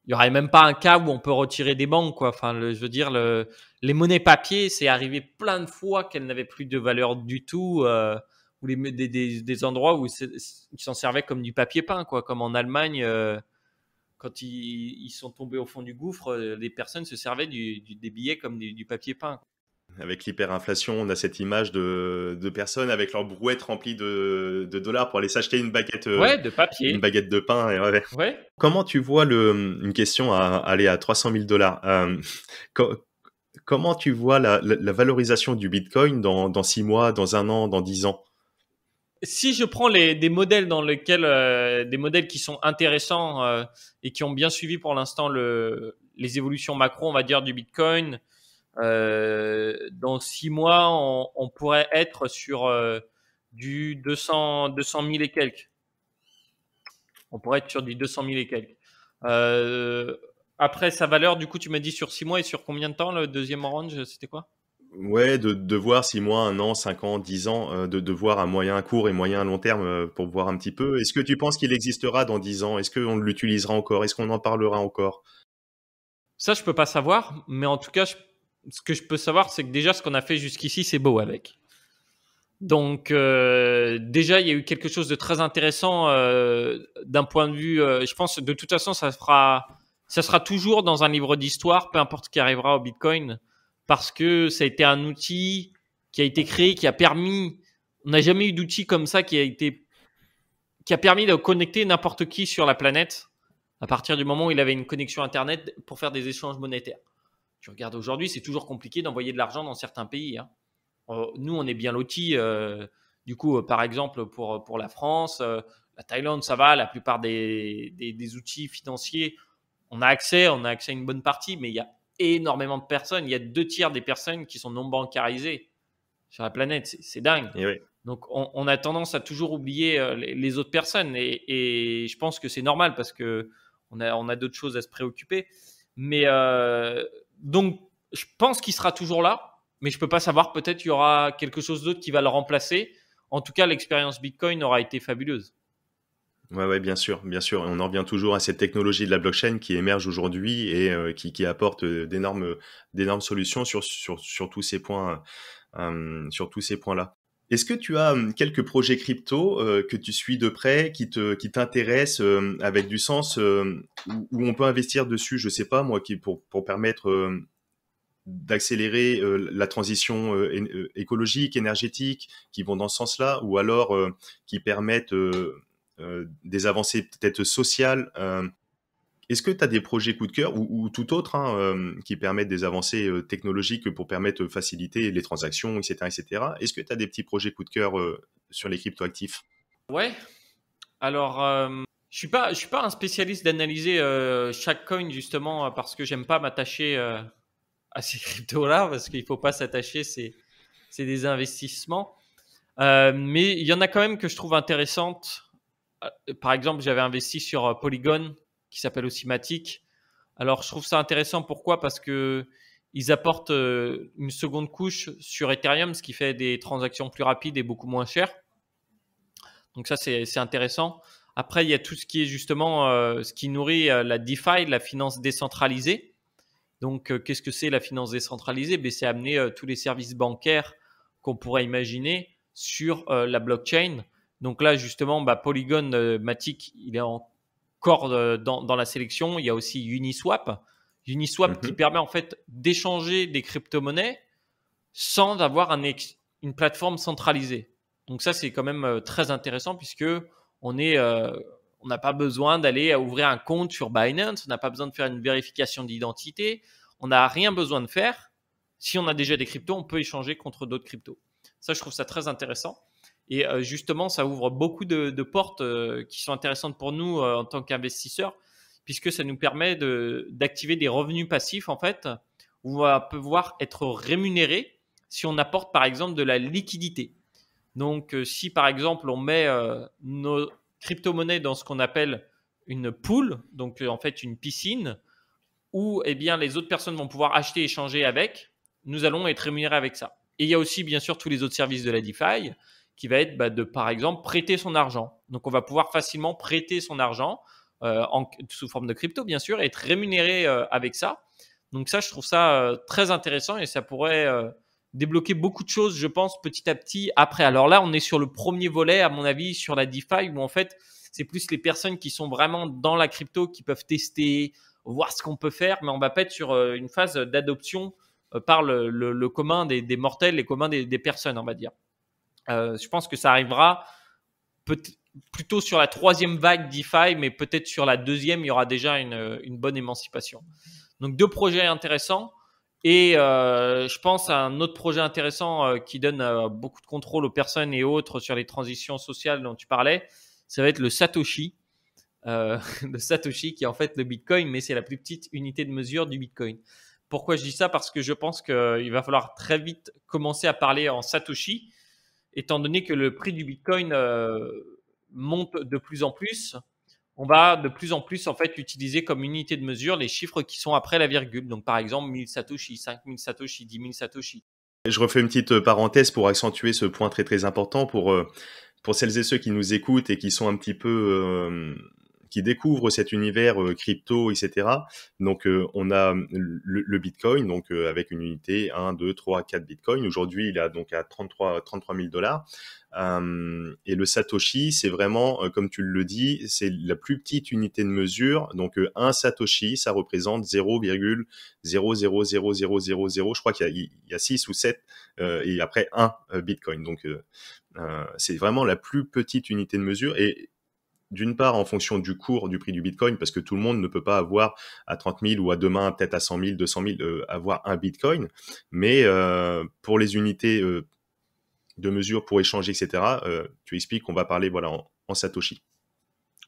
n'y aurait même pas un cas où on peut retirer des banques, quoi. Enfin, je veux dire, les monnaies papier, c'est arrivé plein de fois qu'elles n'avaient plus de valeur du tout, ou des endroits où ils s'en servaient comme du papier peint, quoi. Comme en Allemagne, quand ils sont tombés au fond du gouffre, les personnes se servaient des billets comme du papier peint. Avec l'hyperinflation, on a cette image de personnes avec leur brouette remplie de dollars pour aller s'acheter une baguette Ouais, de papier. de pain. Et ouais. Ouais. Comment tu vois une question à aller à 300 000 $, comment tu vois la valorisation du Bitcoin dans 6 mois, dans 1 an, dans 10 ans? Si je prends des modèles dans lesquels des modèles qui sont intéressants et qui ont bien suivi pour l'instant les évolutions macro, on va dire, du Bitcoin, Dans 6 mois, on pourrait être sur du 200 000 et quelques. On pourrait être sur du 200 000 et quelques. Après, sa valeur, du coup, tu m'as dit sur 6 mois et sur combien de temps le deuxième orange, c'était quoi? Ouais, de voir 6 mois, 1 an, 5 ans, 10 ans, de voir à moyen, court et moyen, long terme, pour voir un petit peu. Est-ce que tu penses qu'il existera dans 10 ans? Est-ce qu'on l'utilisera encore? Est-ce qu'on en parlera encore? Ça, je peux pas savoir, mais en tout cas, ce que je peux savoir, c'est que déjà, ce qu'on a fait jusqu'ici, c'est beau avec. Donc, déjà, il y a eu quelque chose de très intéressant d'un point de vue. Je pense, de toute façon, ça sera toujours dans un livre d'histoire, peu importe ce qui arrivera au Bitcoin, parce que ça a été un outil qui a été créé, qui a permis. On n'a jamais eu d'outil comme ça qui a permis de connecter n'importe qui sur la planète à partir du moment où il avait une connexion Internet pour faire des échanges monétaires. Tu regardes aujourd'hui, c'est toujours compliqué d'envoyer de l'argent dans certains pays, hein. Nous, on est bien lotis. Du coup, par exemple, pour la France, la Thaïlande, ça va. La plupart des outils financiers, on a accès à une bonne partie, mais il y a énormément de personnes. Il y a 2 tiers des personnes qui sont non bancarisées sur la planète. C'est dingue. Et oui. Donc, on a tendance à toujours oublier les autres personnes. Et je pense que c'est normal parce que on a d'autres choses à se préoccuper. Mais donc, je pense qu'il sera toujours là. Mais je peux pas savoir. Peut-être il y aura quelque chose d'autre qui va le remplacer. En tout cas, l'expérience Bitcoin aura été fabuleuse. Ouais, ouais, bien sûr, bien sûr. On en revient toujours à cette technologie de la blockchain qui émerge aujourd'hui et qui apporte d'énormes solutions sur tous ces points, sur tous ces points-là. Est-ce que tu as quelques projets crypto que tu suis de près, qui t'intéressent, avec du sens, où on peut investir dessus, je sais pas moi, pour permettre d'accélérer la transition écologique, énergétique, qui vont dans ce sens-là, ou alors qui permettent des avancées peut-être sociales. Est-ce que tu as des projets coup de cœur ou tout autre, hein, qui permettent des avancées technologiques pour permettre de faciliter les transactions, etc., etc. Est-ce que tu as des petits projets coup de cœur sur les cryptoactifs? Ouais. Alors, je suis pas un spécialiste d'analyser chaque coin justement parce que j'aime pas m'attacher à ces cryptos-là parce qu'il faut pas s'attacher. C'est des investissements. Mais il y en a quand même que je trouve intéressantes. Par exemple, j'avais investi sur Polygon, qui s'appelle aussi Matic. Alors, je trouve ça intéressant. Pourquoi? Parce que ils apportent une seconde couche sur Ethereum, ce qui fait des transactions plus rapides et beaucoup moins chères. Donc ça, c'est intéressant. Après, il y a tout ce qui est justement ce qui nourrit la DeFi, la finance décentralisée. Donc, qu'est-ce que c'est la finance décentralisée? Ben, c'est amener tous les services bancaires qu'on pourrait imaginer sur la blockchain. Donc là, justement, Polygon Matic, il est encore dans la sélection. Il y a aussi Uniswap. Uniswap qui Mhm. permet en fait d'échanger des crypto-monnaies sans avoir une plateforme centralisée. Donc ça, c'est quand même très intéressant puisque on est, on n'a pas besoin d'aller ouvrir un compte sur Binance, on n'a pas besoin de faire une vérification d'identité, on n'a rien besoin de faire. Si on a déjà des cryptos, on peut échanger contre d'autres cryptos. Ça, je trouve ça très intéressant. Et justement, ça ouvre beaucoup de portes qui sont intéressantes pour nous en tant qu'investisseurs, puisque ça nous permet d'activer des revenus passifs, en fait, où on va pouvoir être rémunéré si on apporte, par exemple, de la liquidité. Donc, si par exemple, on met nos crypto-monnaies dans ce qu'on appelle une pool, donc en fait une piscine, où eh bien, les autres personnes vont pouvoir acheter et échanger avec, nous allons être rémunérés avec ça. Et il y a aussi, bien sûr, tous les autres services de la DeFi, qui va être de, par exemple, prêter son argent. Donc, on va pouvoir facilement prêter son argent sous forme de crypto, bien sûr, et être rémunéré avec ça. Donc, ça, je trouve ça très intéressant et ça pourrait débloquer beaucoup de choses, je pense, petit à petit après. Alors là, on est sur le premier volet, à mon avis, sur la DeFi, où en fait, c'est plus les personnes qui sont vraiment dans la crypto qui peuvent tester, voir ce qu'on peut faire, mais on va pas être sur une phase d'adoption par le commun des mortels, les communs des personnes, on va dire. Je pense que ça arrivera plutôt sur la troisième vague DeFi, mais peut-être sur la deuxième, il y aura déjà une bonne émancipation. Donc 2 projets intéressants. Et je pense à un autre projet intéressant qui donne beaucoup de contrôle aux personnes et autres sur les transitions sociales dont tu parlais. Ça va être le Satoshi. Le Satoshi qui est en fait le Bitcoin, mais c'est la plus petite unité de mesure du Bitcoin. Pourquoi je dis ça? Parce que je pense qu'il va falloir très vite commencer à parler en Satoshi, étant donné que le prix du Bitcoin monte de plus en plus. On va de plus en plus en fait utiliser comme unité de mesure les chiffres qui sont après la virgule. Donc par exemple 1000 Satoshi, 5000 Satoshi, 10 000 Satoshi. Je refais une petite parenthèse pour accentuer ce point très très important pour celles et ceux qui nous écoutent et qui sont un petit peu qui découvrent cet univers crypto, etc. Donc on a le Bitcoin, donc avec une unité 1, 2, 3, 4 Bitcoin. Aujourd'hui, il est donc à 33 000 $. Et le Satoshi, c'est vraiment, comme tu le dis, c'est la plus petite unité de mesure. Donc un Satoshi, ça représente 0,0000000. Je crois qu'il y a 6 ou 7 et après un Bitcoin. Donc c'est vraiment la plus petite unité de mesure. Et d'une part, en fonction du cours du prix du Bitcoin, parce que tout le monde ne peut pas avoir à 30 000 ou à demain peut-être à 100 000, 200 000, avoir un Bitcoin. Mais pour les unités de mesure pour échanger, etc., tu expliques qu'on va parler voilà, en Satoshi.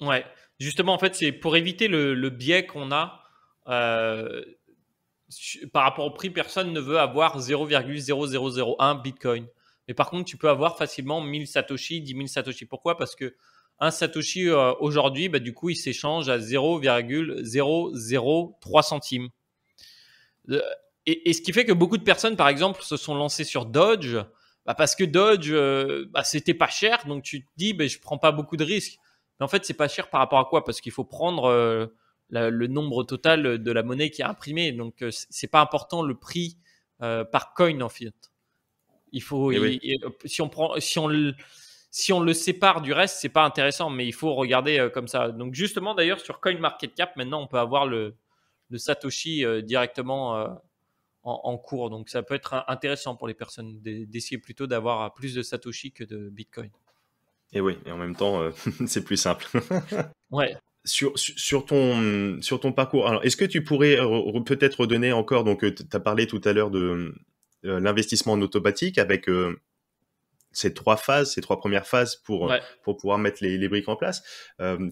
Ouais, justement, en fait, c'est pour éviter le biais qu'on a par rapport au prix, personne ne veut avoir 0,0001 Bitcoin. Mais par contre, tu peux avoir facilement 1000 Satoshi, 10 000 Satoshi. Pourquoi? Parce que un Satoshi aujourd'hui, bah, du coup, il s'échange à 0,003 centimes. Euh, et ce qui fait que beaucoup de personnes, par exemple, se sont lancées sur Dodge, bah, parce que Dodge, bah, c'était pas cher, donc tu te dis, bah, je prends pas beaucoup de risques. Mais en fait, c'est pas cher par rapport à quoi? Parce qu'il faut prendre le nombre total de la monnaie qui est imprimée. Donc, c'est pas important le prix par coin en fait. Il faut, Et oui. si on le sépare du reste, c'est pas intéressant, mais il faut regarder comme ça. Donc, justement, d'ailleurs, sur CoinMarketCap, maintenant, on peut avoir le Satoshi directement en cours. Donc, ça peut être intéressant pour les personnes d'essayer plutôt d'avoir plus de Satoshi que de Bitcoin. Et oui, et en même temps, c'est plus simple. Ouais. Sur ton parcours, alors est-ce que tu pourrais peut-être redonner encore, donc tu as parlé tout à l'heure de l'investissement en automatique avec ces trois phases, ces trois premières phases Ouais. pour pouvoir mettre les briques en place.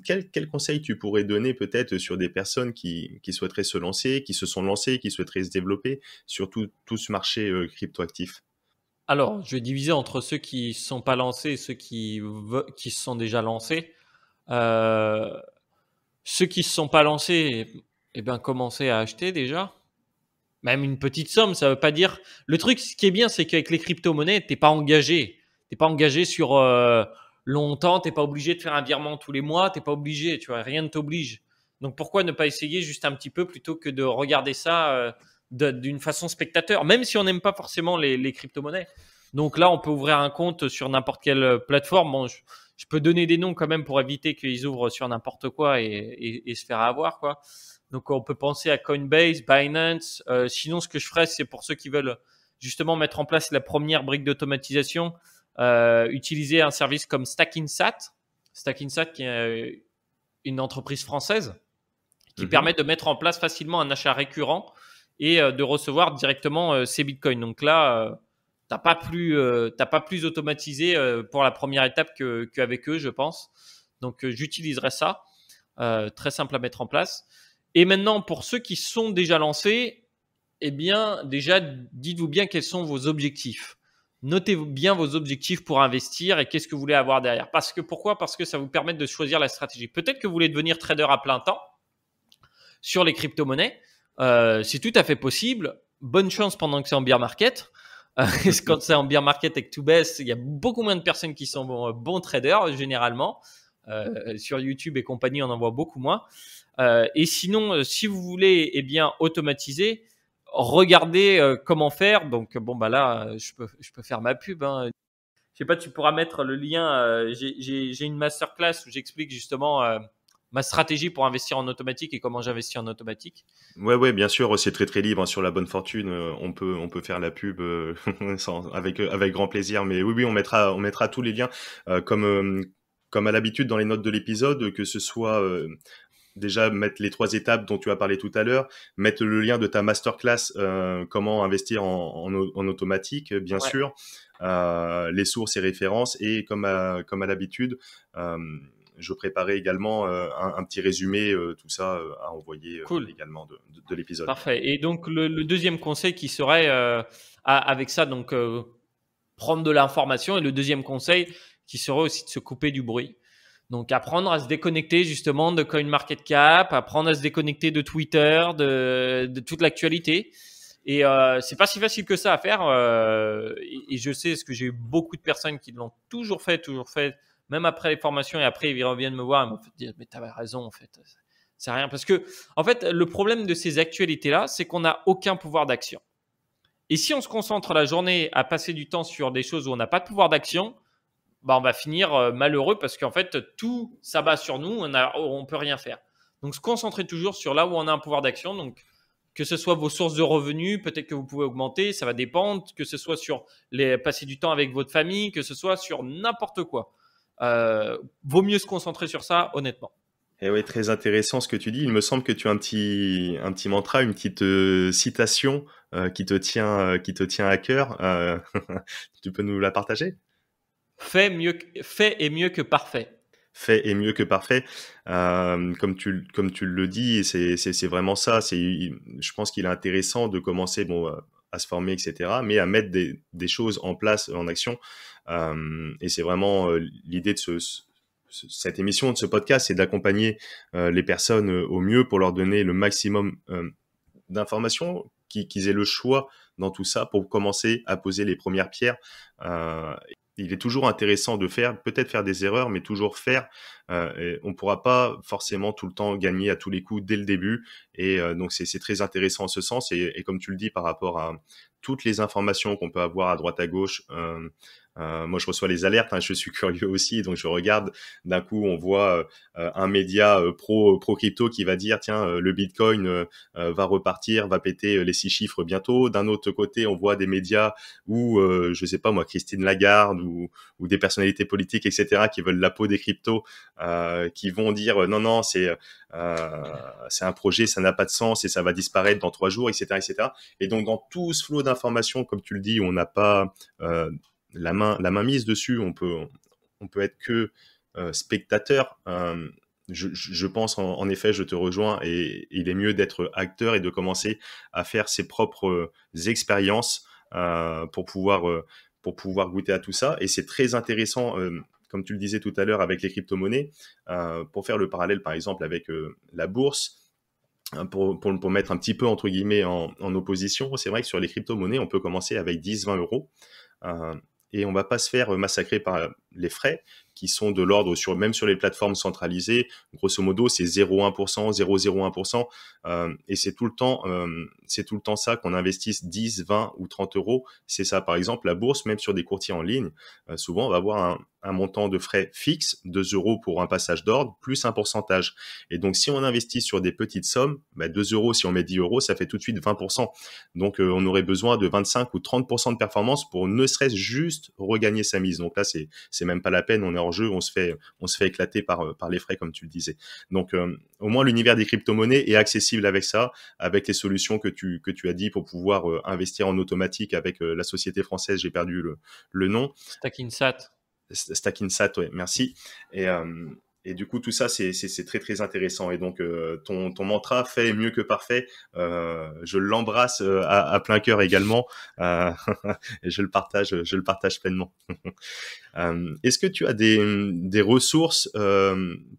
Quel conseil tu pourrais donner peut-être sur des personnes qui souhaiteraient se lancer, qui se sont lancées, qui souhaiteraient se développer sur tout ce marché cryptoactif? Alors, je vais diviser entre ceux qui ne sont pas lancés et ceux qui se sont déjà lancés. Euh, Ceux qui ne se sont pas lancés, eh bien, commencez à acheter déjà. Même une petite somme, ça ne veut pas dire. Le truc, ce qui est bien, c'est qu'avec les crypto-monnaies, tu n'es pas engagé. Tu n'es pas engagé sur longtemps, tu n'es pas obligé de faire un virement tous les mois, tu n'es pas obligé, tu vois, rien ne t'oblige. Donc pourquoi ne pas essayer juste un petit peu plutôt que de regarder ça d'une façon spectateur, même si on n'aime pas forcément les crypto-monnaies. Donc là, on peut ouvrir un compte sur n'importe quelle plateforme. Bon, je peux donner des noms quand même pour éviter qu'ils ouvrent sur n'importe quoi et se faire avoir, quoi. Donc, on peut penser à Coinbase, Binance. Sinon, ce que je ferais, c'est pour ceux qui veulent justement mettre en place la première brique d'automatisation, utiliser un service comme Stackinsat. Stackinsat, qui est une entreprise française qui permet de mettre en place facilement un achat récurrent et de recevoir directement ces bitcoins. Donc là, t'as pas plus automatisé pour la première étape qu'avec eux, je pense. Donc, j'utiliserai ça. Très simple à mettre en place. Et maintenant, pour ceux qui sont déjà lancés, eh bien, déjà, dites-vous bien quels sont vos objectifs. Notez bien vos objectifs pour investir et qu'est-ce que vous voulez avoir derrière. Pourquoi? Parce que ça vous permet de choisir la stratégie. Peut-être que vous voulez devenir trader à plein temps sur les crypto-monnaies. C'est tout à fait possible. Bonne chance pendant que c'est en bear market. Quand c'est en bear market et que tout baisse, il y a beaucoup moins de personnes qui sont bons traders généralement. Sur YouTube et compagnie, on en voit beaucoup moins. Et sinon, si vous voulez bien automatiser, regardez comment faire. Donc bon, bah là, je peux faire ma pub, hein. Je sais pas, tu pourras mettre le lien. J'ai une masterclass où j'explique justement ma stratégie pour investir en automatique et comment j'investis en automatique. Ouais, bien sûr, c'est très très libre hein, sur la bonne fortune. On peut faire la pub avec grand plaisir. Mais oui, on mettra tous les liens comme à l'habitude dans les notes de l'épisode, que ce soit déjà mettre les 3 étapes dont tu as parlé tout à l'heure, mettre le lien de ta masterclass, comment investir en automatique, bien Ouais. sûr, les sources et références, et comme à l'habitude, je préparais également un petit résumé, tout ça à envoyer Cool. également de l'épisode. Parfait. Et donc, le deuxième conseil qui serait avec ça, donc prendre de l'information. Et le deuxième conseil qui serait aussi de se couper du bruit. Donc, apprendre à se déconnecter justement de CoinMarketCap, apprendre à se déconnecter de Twitter, de toute l'actualité. Et c'est pas si facile que ça à faire. Et je sais, parce que j'ai eu beaucoup de personnes qui l'ont toujours fait, même après les formations. Et après, ils reviennent me voir et me disent, mais t'avais raison, en fait. C'est rien. Parce que, en fait, le problème de ces actualités-là, c'est qu'on n'a aucun pouvoir d'action. Et si on se concentre la journée à passer du temps sur des choses où on n'a pas de pouvoir d'action, bah, on va finir malheureux parce qu'en fait, tout s'abat sur nous, on peut rien faire. Donc, se concentrer toujours sur là où on a un pouvoir d'action. Donc, que ce soit vos sources de revenus, peut-être que vous pouvez augmenter, ça va dépendre. Que ce soit sur passer du temps avec votre famille, que ce soit sur n'importe quoi. Vaut mieux se concentrer sur ça, honnêtement. Et oui, très intéressant ce que tu dis. Il me semble que tu as un petit mantra, une petite citation qui te tient à cœur. Tu peux nous la partager? Fait est mieux que parfait. Fait est mieux que parfait. Comme tu le dis, c'est vraiment ça. Je pense qu'il est intéressant de commencer, bon, à se former, etc., mais à mettre des choses en place, en action. Et c'est vraiment l'idée de cette émission, de ce podcast, c'est d'accompagner les personnes au mieux pour leur donner le maximum d'informations, qu'ils aient le choix dans tout ça pour commencer à poser les premières pierres. Il est toujours intéressant de peut-être faire des erreurs, mais toujours faire. Et on ne pourra pas forcément tout le temps gagner à tous les coups dès le début. Et donc, c'est très intéressant en ce sens. Et comme tu le dis, par rapport à toutes les informations qu'on peut avoir à droite à gauche, moi, je reçois les alertes, hein, je suis curieux aussi, donc je regarde. D'un coup, on voit un média pro crypto qui va dire, tiens, le Bitcoin va repartir, va péter les 6 chiffres bientôt. D'un autre côté, on voit des médias où, je sais pas moi, Christine Lagarde ou des personnalités politiques, etc., qui veulent la peau des cryptos, qui vont dire non, c'est un projet, ça n'a pas de sens et ça va disparaître dans 3 jours, etc., etc. Et donc, dans tout ce flot d'informations, comme tu le dis, où on n'a pas la main mise dessus, on peut être que spectateur. Je pense en effet, je te rejoins, et il est mieux d'être acteur et de commencer à faire ses propres expériences pour pouvoir goûter à tout ça. Et c'est très intéressant, comme tu le disais tout à l'heure avec les crypto-monnaies, pour faire le parallèle par exemple avec la bourse. Pour mettre un petit peu entre guillemets en opposition, c'est vrai que sur les crypto-monnaies, on peut commencer avec 10-20 euros. Et on va pas se faire massacrer par les frais qui sont de l'ordre même sur les plateformes centralisées. Grosso modo, c'est 0,1%, 0,01%. Et c'est tout le temps ça, qu'on investisse 10, 20 ou 30 euros. C'est ça. Par exemple, la bourse, même sur des courtiers en ligne, souvent, on va avoir un montant de frais fixe, 2 euros pour un passage d'ordre, plus un pourcentage. Et donc, si on investit sur des petites sommes, 2 euros, si on met 10 euros, ça fait tout de suite 20%. Donc, on aurait besoin de 25 ou 30% de performance pour ne serait-ce juste regagner sa mise. Donc là, c'est même pas la peine. On est hors jeu, on se fait éclater par les frais, comme tu le disais. Donc, au moins, l'univers des crypto-monnaies est accessible avec ça, avec les solutions que tu as dit pour pouvoir investir en automatique avec la société française, j'ai perdu le nom. Stackinsat, ouais, merci. Et du coup, tout ça, c'est très, très intéressant. Et donc, ton mantra, fait mieux que parfait, je l'embrasse à plein cœur également. Et je le partage pleinement. Est-ce que tu as des ressources,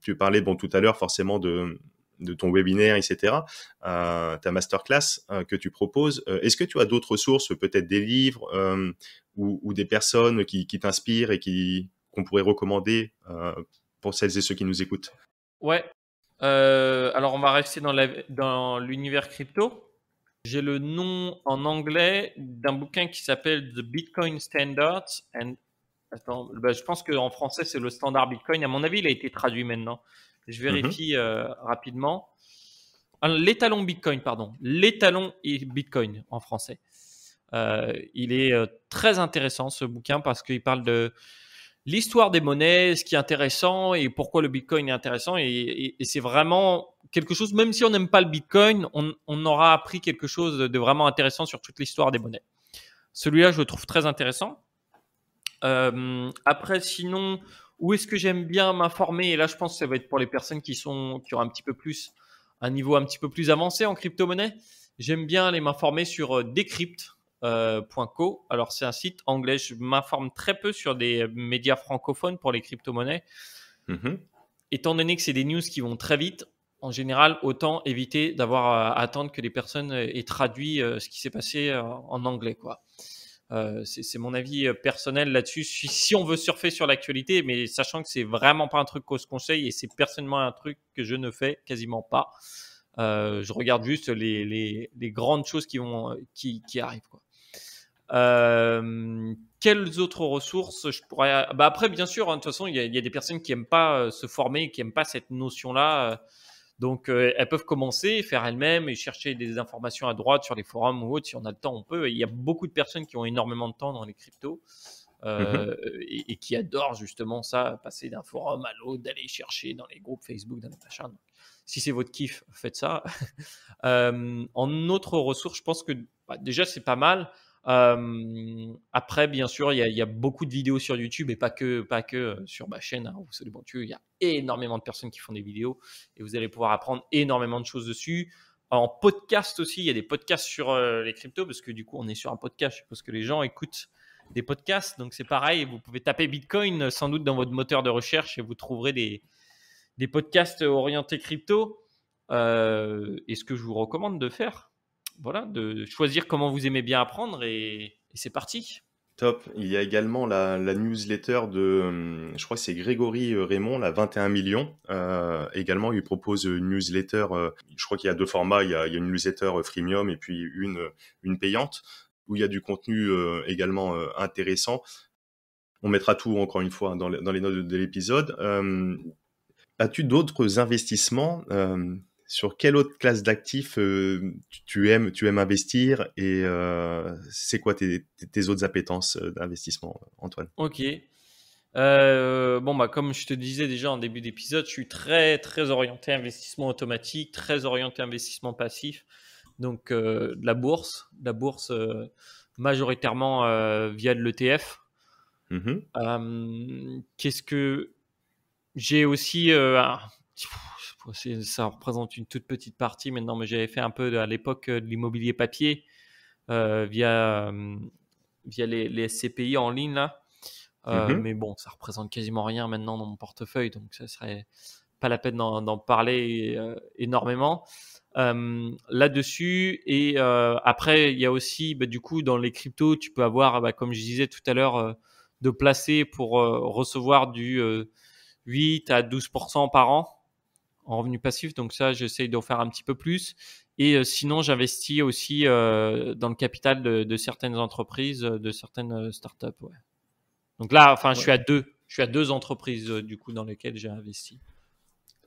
tu parlais tout à l'heure forcément de ton webinaire, etc., ta masterclass que tu proposes. Est-ce que tu as d'autres ressources, peut-être des livres ou des personnes qui t'inspirent et qu'on pourrait recommander pour celles et ceux qui nous écoutent? Ouais. Alors, on va rester dans l'univers crypto. J'ai le nom en anglais d'un bouquin qui s'appelle The Bitcoin Standards. Attends, je pense qu'en français, c'est le standard Bitcoin. À mon avis, il a été traduit maintenant. Je vérifie rapidement. L'étalon Bitcoin, pardon. L'étalon Bitcoin en français. Il est très intéressant, ce bouquin, parce qu'il parle de l'histoire des monnaies, ce qui est intéressant et pourquoi le Bitcoin est intéressant. Et c'est vraiment quelque chose, même si on n'aime pas le Bitcoin, on aura appris quelque chose de vraiment intéressant sur toute l'histoire des monnaies. Celui-là, je le trouve très intéressant. Après, sinon, Où est-ce que j'aime bien m'informer? Et là, je pense que ça va être pour les personnes qui ont un petit peu plus, un niveau un petit peu plus avancé en crypto-monnaie. J'aime bien aller m'informer sur decrypt.co. Alors, c'est un site anglais. Je m'informe très peu sur des médias francophones pour les crypto-monnaies. Mhm. Étant donné que c'est des news qui vont très vite, en général, autant éviter d'avoir à attendre que les personnes aient traduit ce qui s'est passé en anglais, quoi. C'est mon avis personnel là-dessus. Si on veut surfer sur l'actualité, mais sachant que c'est vraiment pas un truc qu'on se conseille et c'est personnellement un truc que je ne fais quasiment pas. Je regarde juste les grandes choses qui arrivent, quoi. Quelles autres ressources je pourrais. Bah après, bien sûr, hein, de toute façon, il y a des personnes qui aiment pas se former, qui aiment pas cette notion-là. Donc, elles peuvent commencer, faire elles-mêmes et chercher des informations à droite sur les forums ou autres. Si on a le temps, on peut. Et il y a beaucoup de personnes qui ont énormément de temps dans les cryptos Mhm. et qui adorent justement ça, passer d'un forum à l'autre, d'aller chercher dans les groupes Facebook, dans les machins. Donc, si c'est votre kiff, faites ça. En autre ressource, je pense que bah, déjà, c'est pas mal. Après, bien sûr, il y a beaucoup de vidéos sur YouTube et pas que sur ma chaîne, hein, Rousseau Les Bonteux. Il y a énormément de personnes qui font des vidéos et vous allez pouvoir apprendre énormément de choses dessus. En podcast aussi, il y a des podcasts sur les cryptos parce que du coup, on est sur un podcast. Je suppose que les gens écoutent des podcasts. Donc, c'est pareil. Vous pouvez taper Bitcoin sans doute dans votre moteur de recherche et vous trouverez des podcasts orientés crypto. Et ce que je vous recommande de faire, voilà, de choisir comment vous aimez bien apprendre et c'est parti. Top. Il y a également la newsletter de, je crois que c'est Grégory Raymond, la 21 millions. Également, il propose une newsletter. Je crois qu'il y a deux formats. Il y a une newsletter freemium et puis une payante où il y a du contenu également intéressant. On mettra tout encore une fois dans les notes de l'épisode. As-tu d'autres investissements sur quelle autre classe d'actifs tu aimes investir et c'est quoi tes autres appétences d'investissement, Antoine? Ok. Bon, bah, comme je te disais déjà en début d'épisode, je suis très, très orienté investissement automatique, très orienté investissement passif. Donc, de la bourse majoritairement via de l'ETF. Mhm, Qu'est-ce que j'ai aussi ça représente une toute petite partie maintenant, mais j'avais fait un peu à l'époque de l'immobilier papier via les SCPI en ligne là. mhm. Mais bon, ça représente quasiment rien maintenant dans mon portefeuille, donc ça serait pas la peine d'en parler énormément là-dessus. Et après, il y a aussi, bah, du coup, dans les cryptos, tu peux avoir, bah, comme je disais tout à l'heure, de placer pour recevoir du 8 à 12% par an en revenu passif. Donc ça, j'essaye d'en faire un petit peu plus. Et sinon, j'investis aussi dans le capital de certaines entreprises, de certaines startups. Ouais. Donc là, enfin, je Ouais. suis à deux. Je suis à deux entreprises du coup dans lesquelles j'ai investi.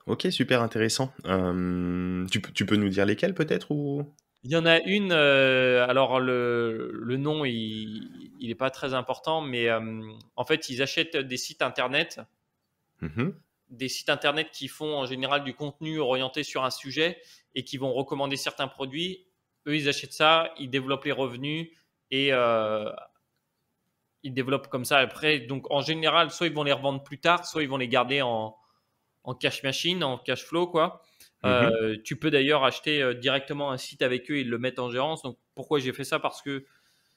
Ok, super intéressant. Tu peux nous dire lesquels peut-être ou... Il y en a une. Alors le nom, il est pas très important, mais en fait, ils achètent Mhm, des sites internet qui font en général du contenu orienté sur un sujet et qui vont recommander certains produits. Eux, ils achètent ça, ils développent les revenus et ils développent comme ça après. Donc en général, soit ils vont les revendre plus tard, soit ils vont les garder en cash machine, en cash flow, quoi. mhm, Tu peux d'ailleurs acheter directement un site avec eux et le mettre en gérance. Donc pourquoi j'ai fait ça? Parce que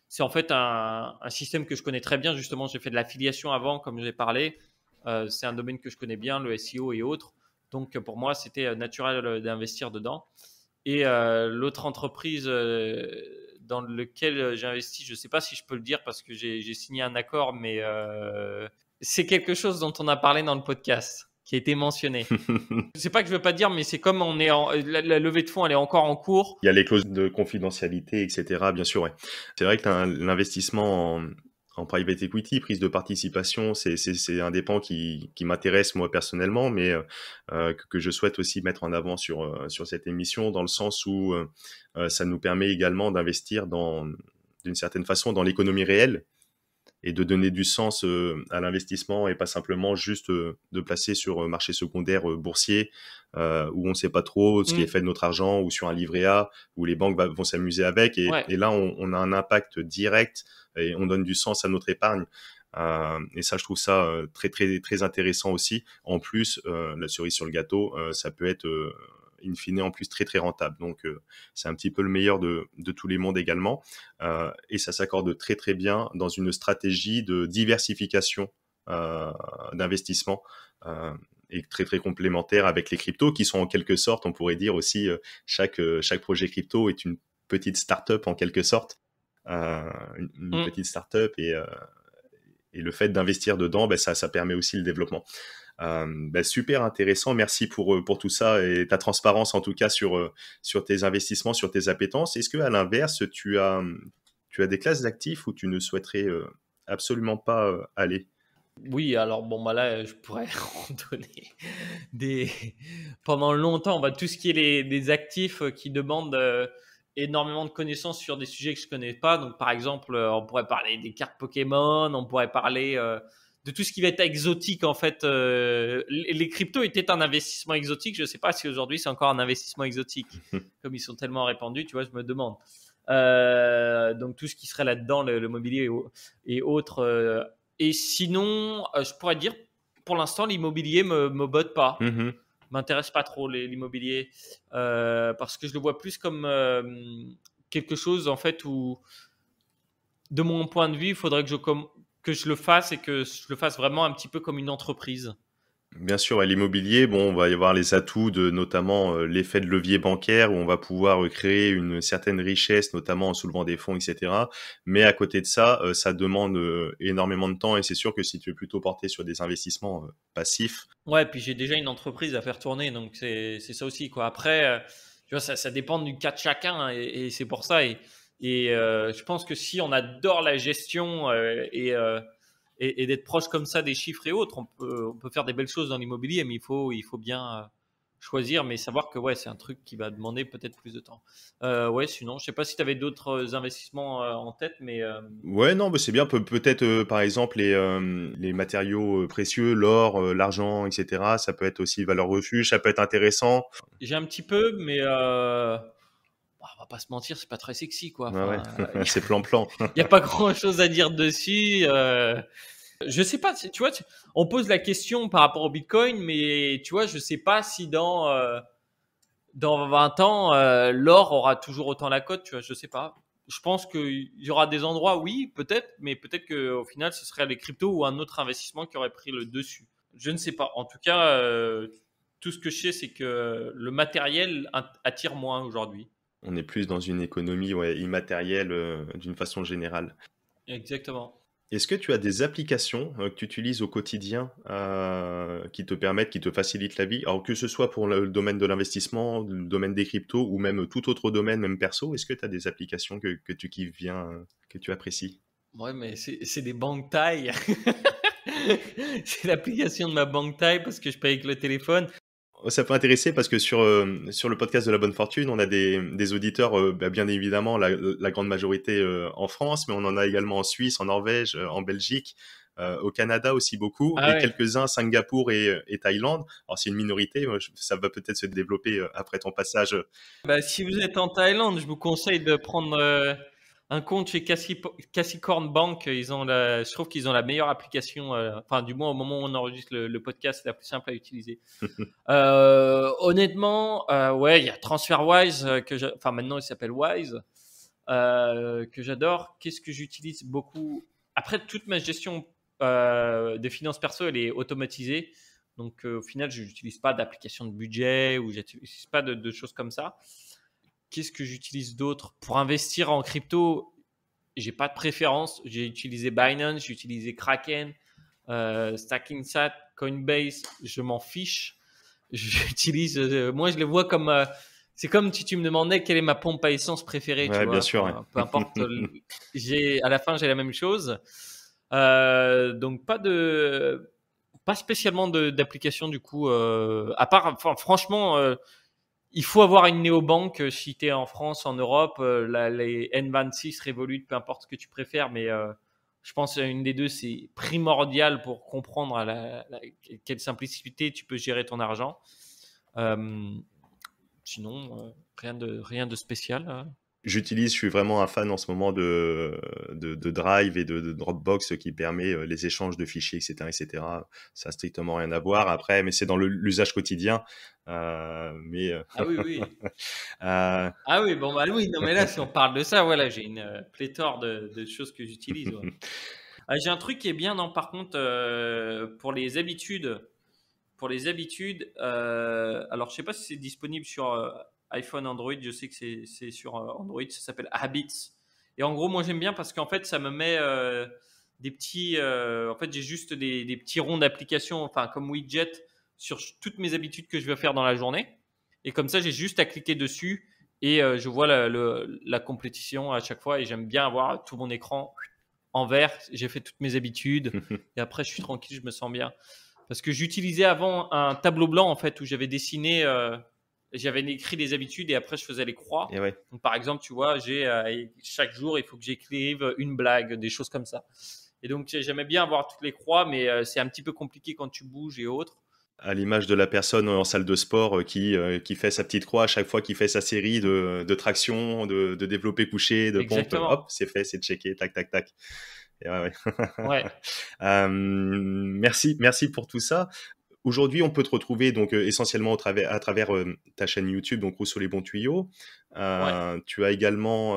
c'est en fait un système que je connais très bien. Justement, j'ai fait de l'affiliation avant, comme j'ai parlé. C'est un domaine que je connais bien, le SEO et autres. Donc pour moi, c'était naturel d'investir dedans. Et l'autre entreprise dans lequel j'ai investi, je ne sais pas si je peux le dire parce que j'ai signé un accord, mais c'est quelque chose dont on a parlé dans le podcast, qui a été mentionné. C'est pas que je veux pas dire, mais c'est comme la levée de fonds, elle est encore en cours. Il y a les clauses de confidentialité, etc. Bien sûr, ouais. C'est vrai que l'investissement en private equity, prise de participation, c'est un des pans qui m'intéresse moi personnellement, mais que je souhaite aussi mettre en avant sur cette émission, dans le sens où ça nous permet également d'investir d'une certaine façon dans l'économie réelle et de donner du sens à l'investissement et pas simplement juste de placer sur marché secondaire boursier où on ne sait pas trop ce qui est Mm. fait de notre argent ou sur un livret A où les banques vont s'amuser avec Ouais. et là on a un impact direct et on donne du sens à notre épargne. Et ça, je trouve ça très, très, très intéressant aussi. En plus, la cerise sur le gâteau, ça peut être in fine en plus très, très rentable. Donc, c'est un petit peu le meilleur de tous les mondes également. Et ça s'accorde très, très bien dans une stratégie de diversification d'investissement. Et très très complémentaire avec les cryptos qui sont en quelque sorte, on pourrait dire aussi, chaque projet crypto est une petite start-up en quelque sorte, une Mm. petite start-up et le fait d'investir dedans, ben, ça permet aussi le développement. Ben, super intéressant, merci pour tout ça et ta transparence en tout cas sur tes investissements, sur tes appétences. Est-ce que à l'inverse, tu as des classes d'actifs où tu ne souhaiterais absolument pas aller? Oui, alors bon, bah là, je pourrais en donner des pendant longtemps. Bah, tout ce qui est des actifs qui demandent énormément de connaissances sur des sujets que je connais pas. Donc, par exemple, on pourrait parler des cartes Pokémon, on pourrait parler de tout ce qui va être exotique. En fait, les cryptos étaient un investissement exotique. Je sais pas si aujourd'hui c'est encore un investissement exotique, comme ils sont tellement répandus. Tu vois, je me demande. Donc tout ce qui serait là-dedans, le mobilier et autres. Et sinon, je pourrais dire, pour l'instant, l'immobilier me botte pas. Mhm. M'intéresse pas trop l'immobilier parce que je le vois plus comme quelque chose en fait où, de mon point de vue, il faudrait que je le fasse et que je le fasse vraiment un petit peu comme une entreprise. Bien sûr, à l'immobilier, bon, on va y avoir les atouts de notamment l'effet de levier bancaire où on va pouvoir créer une certaine richesse, notamment en soulevant des fonds, etc. Mais à côté de ça, ça demande énormément de temps et c'est sûr que si tu es plutôt porté sur des investissements passifs. Ouais, puis j'ai déjà une entreprise à faire tourner, donc c'est ça aussi, quoi. Après, tu vois, ça dépend du cas de chacun, hein, et c'est pour ça. Et je pense que si on adore la gestion et d'être proche comme ça des chiffres et autres, on peut faire des belles choses dans l'immobilier, mais il faut bien choisir, mais savoir que ouais, c'est un truc qui va demander peut-être plus de temps. Ouais, sinon, je sais pas si tu avais d'autres investissements en tête, mais Ouais, non, mais c'est bien. Peut-être, par exemple, les matériaux précieux, l'or, l'argent, etc. Ça peut être aussi valeur refuge, ça peut être intéressant. j'ai un petit peu, mais bah, on va pas se mentir, c'est pas très sexy, quoi. Ouais, ouais, Enfin, il c'est plan-plan. y a pas grand-chose à dire dessus. Je sais pas, tu vois, on pose la question par rapport au Bitcoin, mais tu vois, je sais pas si dans 20 ans, l'or aura toujours autant la cote, tu vois, je sais pas. Je pense qu'il y aura des endroits, oui, peut-être, mais peut-être qu'au final, ce serait les cryptos ou un autre investissement qui aurait pris le dessus. Je ne sais pas. En tout cas, tout ce que je sais, c'est que le matériel attire moins aujourd'hui. On est plus dans une économie, ouais, immatérielle, d'une façon générale. Exactement. Est-ce que tu as des applications, que tu utilises au quotidien, qui te permettent, qui te facilitent la vie? Alors que ce soit pour le domaine de l'investissement, le domaine des cryptos ou même tout autre domaine, même perso, est-ce que tu as des applications que tu kiffes bien, que tu apprécies? Ouais, mais c'est des banques taille. C'est l'application de ma banque taille parce que je paye avec le téléphone. Oh, ça peut intéresser parce que sur le podcast de La Bonne Fortune, on a des auditeurs, bah, bien évidemment la grande majorité, en France, mais on en a également en Suisse, en Norvège, en Belgique, au Canada aussi beaucoup Ah et ouais. quelques-uns à Singapour et Thaïlande. Alors c'est une minorité, ça va peut-être se développer, après ton passage, Bah, si vous êtes en Thaïlande, je vous conseille de prendre un compte chez Cassicorn Bank. Je trouve qu'ils ont la meilleure application. Enfin, du moins au moment où on enregistre le podcast, c'est la plus simple à utiliser. Honnêtement, ouais, il y a TransferWise enfin maintenant il s'appelle Wise, que j'adore. Qu'est-ce que j'utilise beaucoup? Après, toute ma gestion des finances perso, elle est automatisée. Donc, au final, je n'utilise pas d'application de budget ou j'utilise pas de choses comme ça. Qu'est-ce que j'utilise d'autre? Pour investir en crypto, j'ai pas de préférence. J'ai utilisé Binance, j'ai utilisé Kraken, StackingSat, Coinbase, je m'en fiche. J'utilise, moi je les vois comme, c'est comme si tu me demandais quelle est ma pompe à essence préférée, tu ouais, bien vois. sûr, ouais. Enfin, peu importe, à la fin j'ai la même chose. Donc pas spécialement d'application du coup, à part, enfin, franchement, il faut avoir une néobanque si tu es en France, en Europe, les N26, Revolut, peu importe ce que tu préfères, mais je pense une des deux, c'est primordial pour comprendre quelle simplicité tu peux gérer ton argent. Euh, Sinon, rien de spécial. Je suis vraiment un fan en ce moment de Drive et de Dropbox qui permet les échanges de fichiers, etc., etc. Ça a strictement rien à voir après, mais c'est dans l'usage quotidien. Mais Ah oui, oui. euh, Ah oui, bon, bah oui, non, mais là, si on parle de ça, voilà, j'ai une pléthore de choses que j'utilise. Ouais. Ah, j'ai un truc qui est bien, non, par contre, pour les habitudes. Pour les habitudes, alors je sais pas si c'est disponible sur iPhone, Android. Je sais que c'est sur Android. Ça s'appelle Habits. Et en gros, moi j'aime bien parce qu'en fait, ça me met des petits. En fait, j'ai juste des petits ronds d'application, enfin comme widget, sur toutes mes habitudes que je vais faire dans la journée. Et comme ça, j'ai juste à cliquer dessus et je vois la complétion à chaque fois. Et j'aime bien avoir tout mon écran en vert. J'ai fait toutes mes habitudes et après, je suis tranquille, je me sens bien. Parce que j'utilisais avant un tableau blanc en fait où j'avais dessiné, j'avais écrit des habitudes et après je faisais les et croix. ouais. Donc par exemple, tu vois, j'ai chaque jour il faut que j'écrive une blague, des choses comme ça. Et donc j'aimais bien avoir toutes les croix, mais c'est un petit peu compliqué quand tu bouges et autres. À l'image de la personne en salle de sport qui fait sa petite croix à chaque fois qu'il fait sa série de tractions, de développé couché, de pompe. Hop, Exactement. c'est fait, c'est checké, tac, tac, tac. Et ouais, ouais. Ouais. Merci pour tout ça. Aujourd'hui, on peut te retrouver donc essentiellement à travers ta chaîne YouTube, donc Rousseau les bons tuyaux. Ouais. Tu as également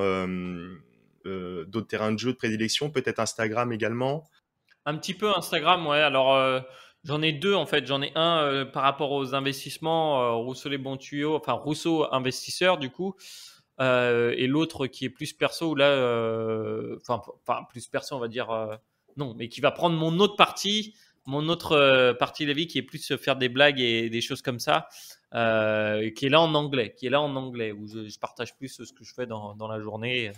d'autres terrains de jeu de prédilection, peut-être Instagram également. Un petit peu Instagram, ouais. Alors, j'en ai deux en fait. J'en ai un par rapport aux investissements, Rousseau les bons tuyaux, enfin Rousseau investisseur du coup, et l'autre qui est plus perso, où là, enfin plus perso, on va dire, non, mais qui va prendre mon autre partie de la vie qui est plus faire des blagues et des choses comme ça, qui est là en anglais, où je partage plus ce que je fais dans la journée,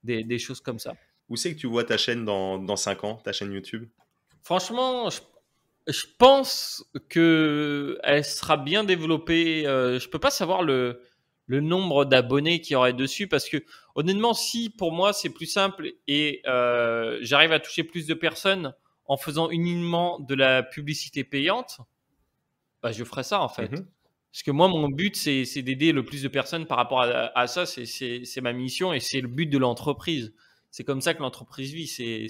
des choses comme ça. Où c'est que tu vois ta chaîne dans 5 ans, ta chaîne YouTube? Franchement, je pense que elle sera bien développée. Je peux pas savoir le nombre d'abonnés qu'il y aurait dessus parce que honnêtement, si pour moi c'est plus simple et j'arrive à toucher plus de personnes en faisant uniquement de la publicité payante, bah, je ferai ça en fait. Mhm. Parce que moi, mon but, c'est d'aider le plus de personnes par rapport à ça. C'est ma mission et c'est le but de l'entreprise. C'est comme ça que l'entreprise vit. C'est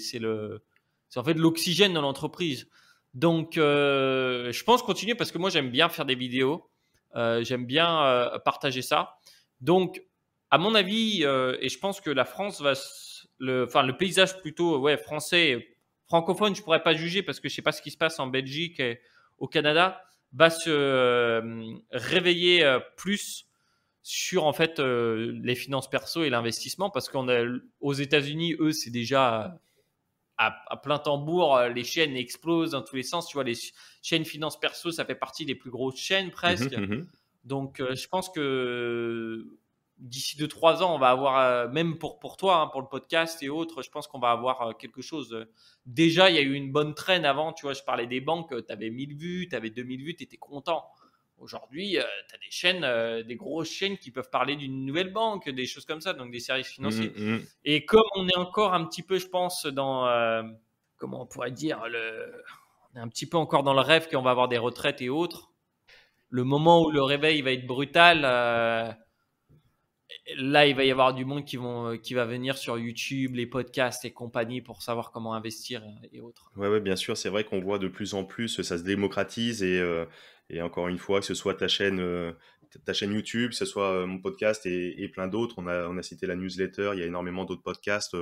en fait l'oxygène de l'entreprise. Donc, je pense continuer parce que moi, j'aime bien faire des vidéos. J'aime bien partager ça. Donc, à mon avis, et je pense que la France enfin, le paysage plutôt ouais, français, francophone, je pourrais pas juger parce que je sais pas ce qui se passe en Belgique et au Canada va se réveiller plus sur en fait les finances perso et l'investissement parce qu'on a aux États-Unis eux c'est déjà à plein tambour les chaînes explosent dans tous les sens tu vois les chaînes finances perso ça fait partie des plus grosses chaînes Mhm, presque mhm. donc je pense que d'ici 2 3 ans on va avoir même pour toi hein, pour le podcast et autres je pense qu'on va avoir quelque chose déjà il y a eu une bonne traîne avant tu vois je parlais des banques tu avais 1000 vues tu avais 2000 vues tu étais content. Aujourd'hui, tu as des chaînes, des grosses chaînes qui peuvent parler d'une nouvelle banque, des choses comme ça, donc des services Mhm, financiers. mhm. Et comme on est encore un petit peu, je pense, comment on pourrait dire, on est un petit peu encore dans le rêve qu'on va avoir des retraites et autres. Le moment où le réveil va être brutal, là, il va y avoir du monde qui va venir sur YouTube, les podcasts et compagnie pour savoir comment investir et autres. Ouais, ouais, bien sûr, c'est vrai qu'on voit de plus en plus, ça se démocratise et encore une fois, que ce soit ta chaîne YouTube, que ce soit mon podcast et plein d'autres. On a cité la newsletter, il y a énormément d'autres podcasts.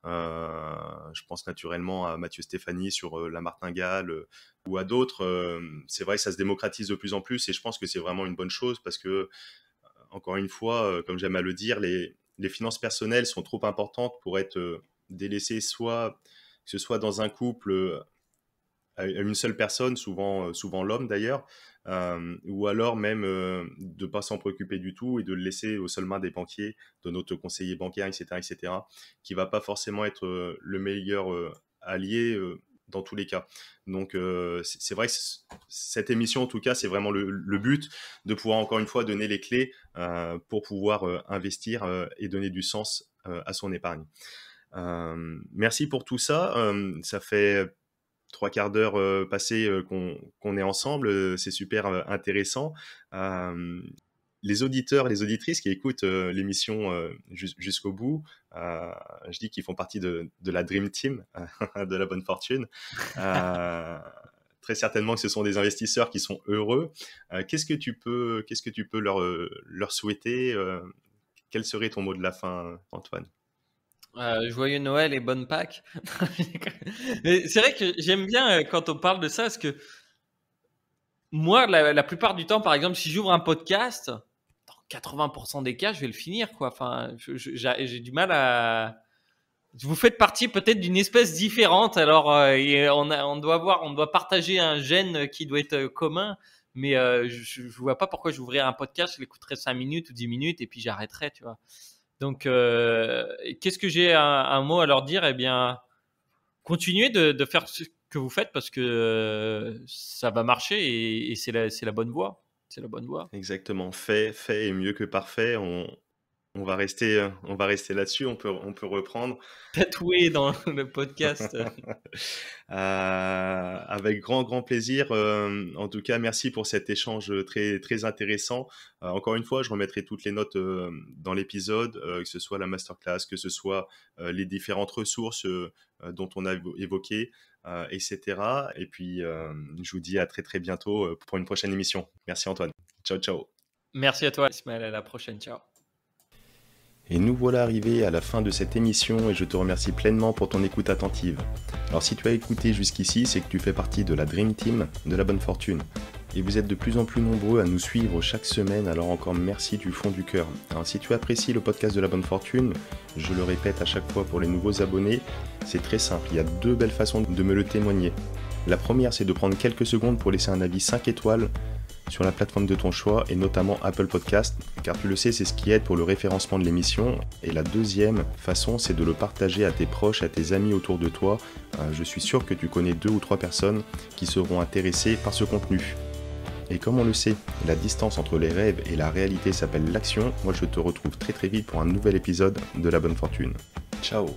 Je pense naturellement à Mathieu Stéphanie sur la martingale ou à d'autres. C'est vrai que ça se démocratise de plus en plus et je pense que c'est vraiment une bonne chose parce que, encore une fois, comme j'aime à le dire, les finances personnelles sont trop importantes pour être délaissées soit que ce soit dans un couple à une seule personne, souvent l'homme d'ailleurs, ou alors même de ne pas s'en préoccuper du tout et de le laisser aux seules mains des banquiers, de notre conseiller bancaire, etc., qui va pas forcément être le meilleur allié dans tous les cas. Donc c'est vrai que cette émission, en tout cas, c'est vraiment le but de pouvoir encore une fois donner les clés pour pouvoir investir et donner du sens à son épargne. Merci pour tout ça. Ça fait 3 quarts d'heure passés qu'on est ensemble. C'est super intéressant. Euh, les auditeurs et les auditrices qui écoutent l'émission jusqu'au bout, je dis qu'ils font partie de la Dream Team de la bonne fortune. Très certainement que ce sont des investisseurs qui sont heureux. Qu'est-ce que tu peux leur souhaiter quel serait ton mot de la fin, Antoine? Joyeux Noël et bonne Pâques. Mais c'est vrai que j'aime bien quand on parle de ça, parce que moi, la plupart du temps, par exemple, si j'ouvre un podcast, dans 80% des cas, je vais le finir, quoi. Enfin, j'ai du mal à. Vous faites partie peut-être d'une espèce différente. Alors, on doit partager un gène qui doit être commun. Mais je vois pas pourquoi j'ouvrirais un podcast, je l'écouterais 5 minutes ou 10 minutes et puis j'arrêterais, tu vois. Donc, qu'est-ce que j'ai un mot à leur dire? Eh bien, continuez de faire ce que vous faites parce que ça va marcher et c'est la bonne voie. C'est la bonne voie. Exactement. Fait est mieux que parfait. On va rester là-dessus. On peut reprendre. Tatoué dans le podcast. Avec grand plaisir. En tout cas, merci pour cet échange très très intéressant. Encore une fois, je remettrai toutes les notes dans l'épisode, que ce soit la masterclass, que ce soit les différentes ressources dont on a évoqué, etc. Et puis, je vous dis à très très bientôt pour une prochaine émission. Merci Antoine. Ciao. Merci à toi, Ismaël. À la prochaine. Ciao. Et nous voilà arrivés à la fin de cette émission et je te remercie pleinement pour ton écoute attentive. Alors si tu as écouté jusqu'ici, c'est que tu fais partie de la Dream Team de la bonne fortune. Et vous êtes de plus en plus nombreux à nous suivre chaque semaine, alors encore merci du fond du cœur. Alors si tu apprécies le podcast de la bonne fortune, je le répète à chaque fois pour les nouveaux abonnés, c'est très simple, il y a 2 belles façons de me le témoigner. La première, c'est de prendre quelques secondes pour laisser un avis 5 étoiles sur la plateforme de ton choix et notamment Apple Podcast, car tu le sais, c'est ce qui aide pour le référencement de l'émission. Et la deuxième façon, c'est de le partager à tes proches, à tes amis autour de toi. Je suis sûr que tu connais 2 ou 3 personnes qui seront intéressées par ce contenu. Et comme on le sait, la distance entre les rêves et la réalité s'appelle l'action. Moi, je te retrouve très très vite pour un nouvel épisode de La Bonne Fortune. Ciao.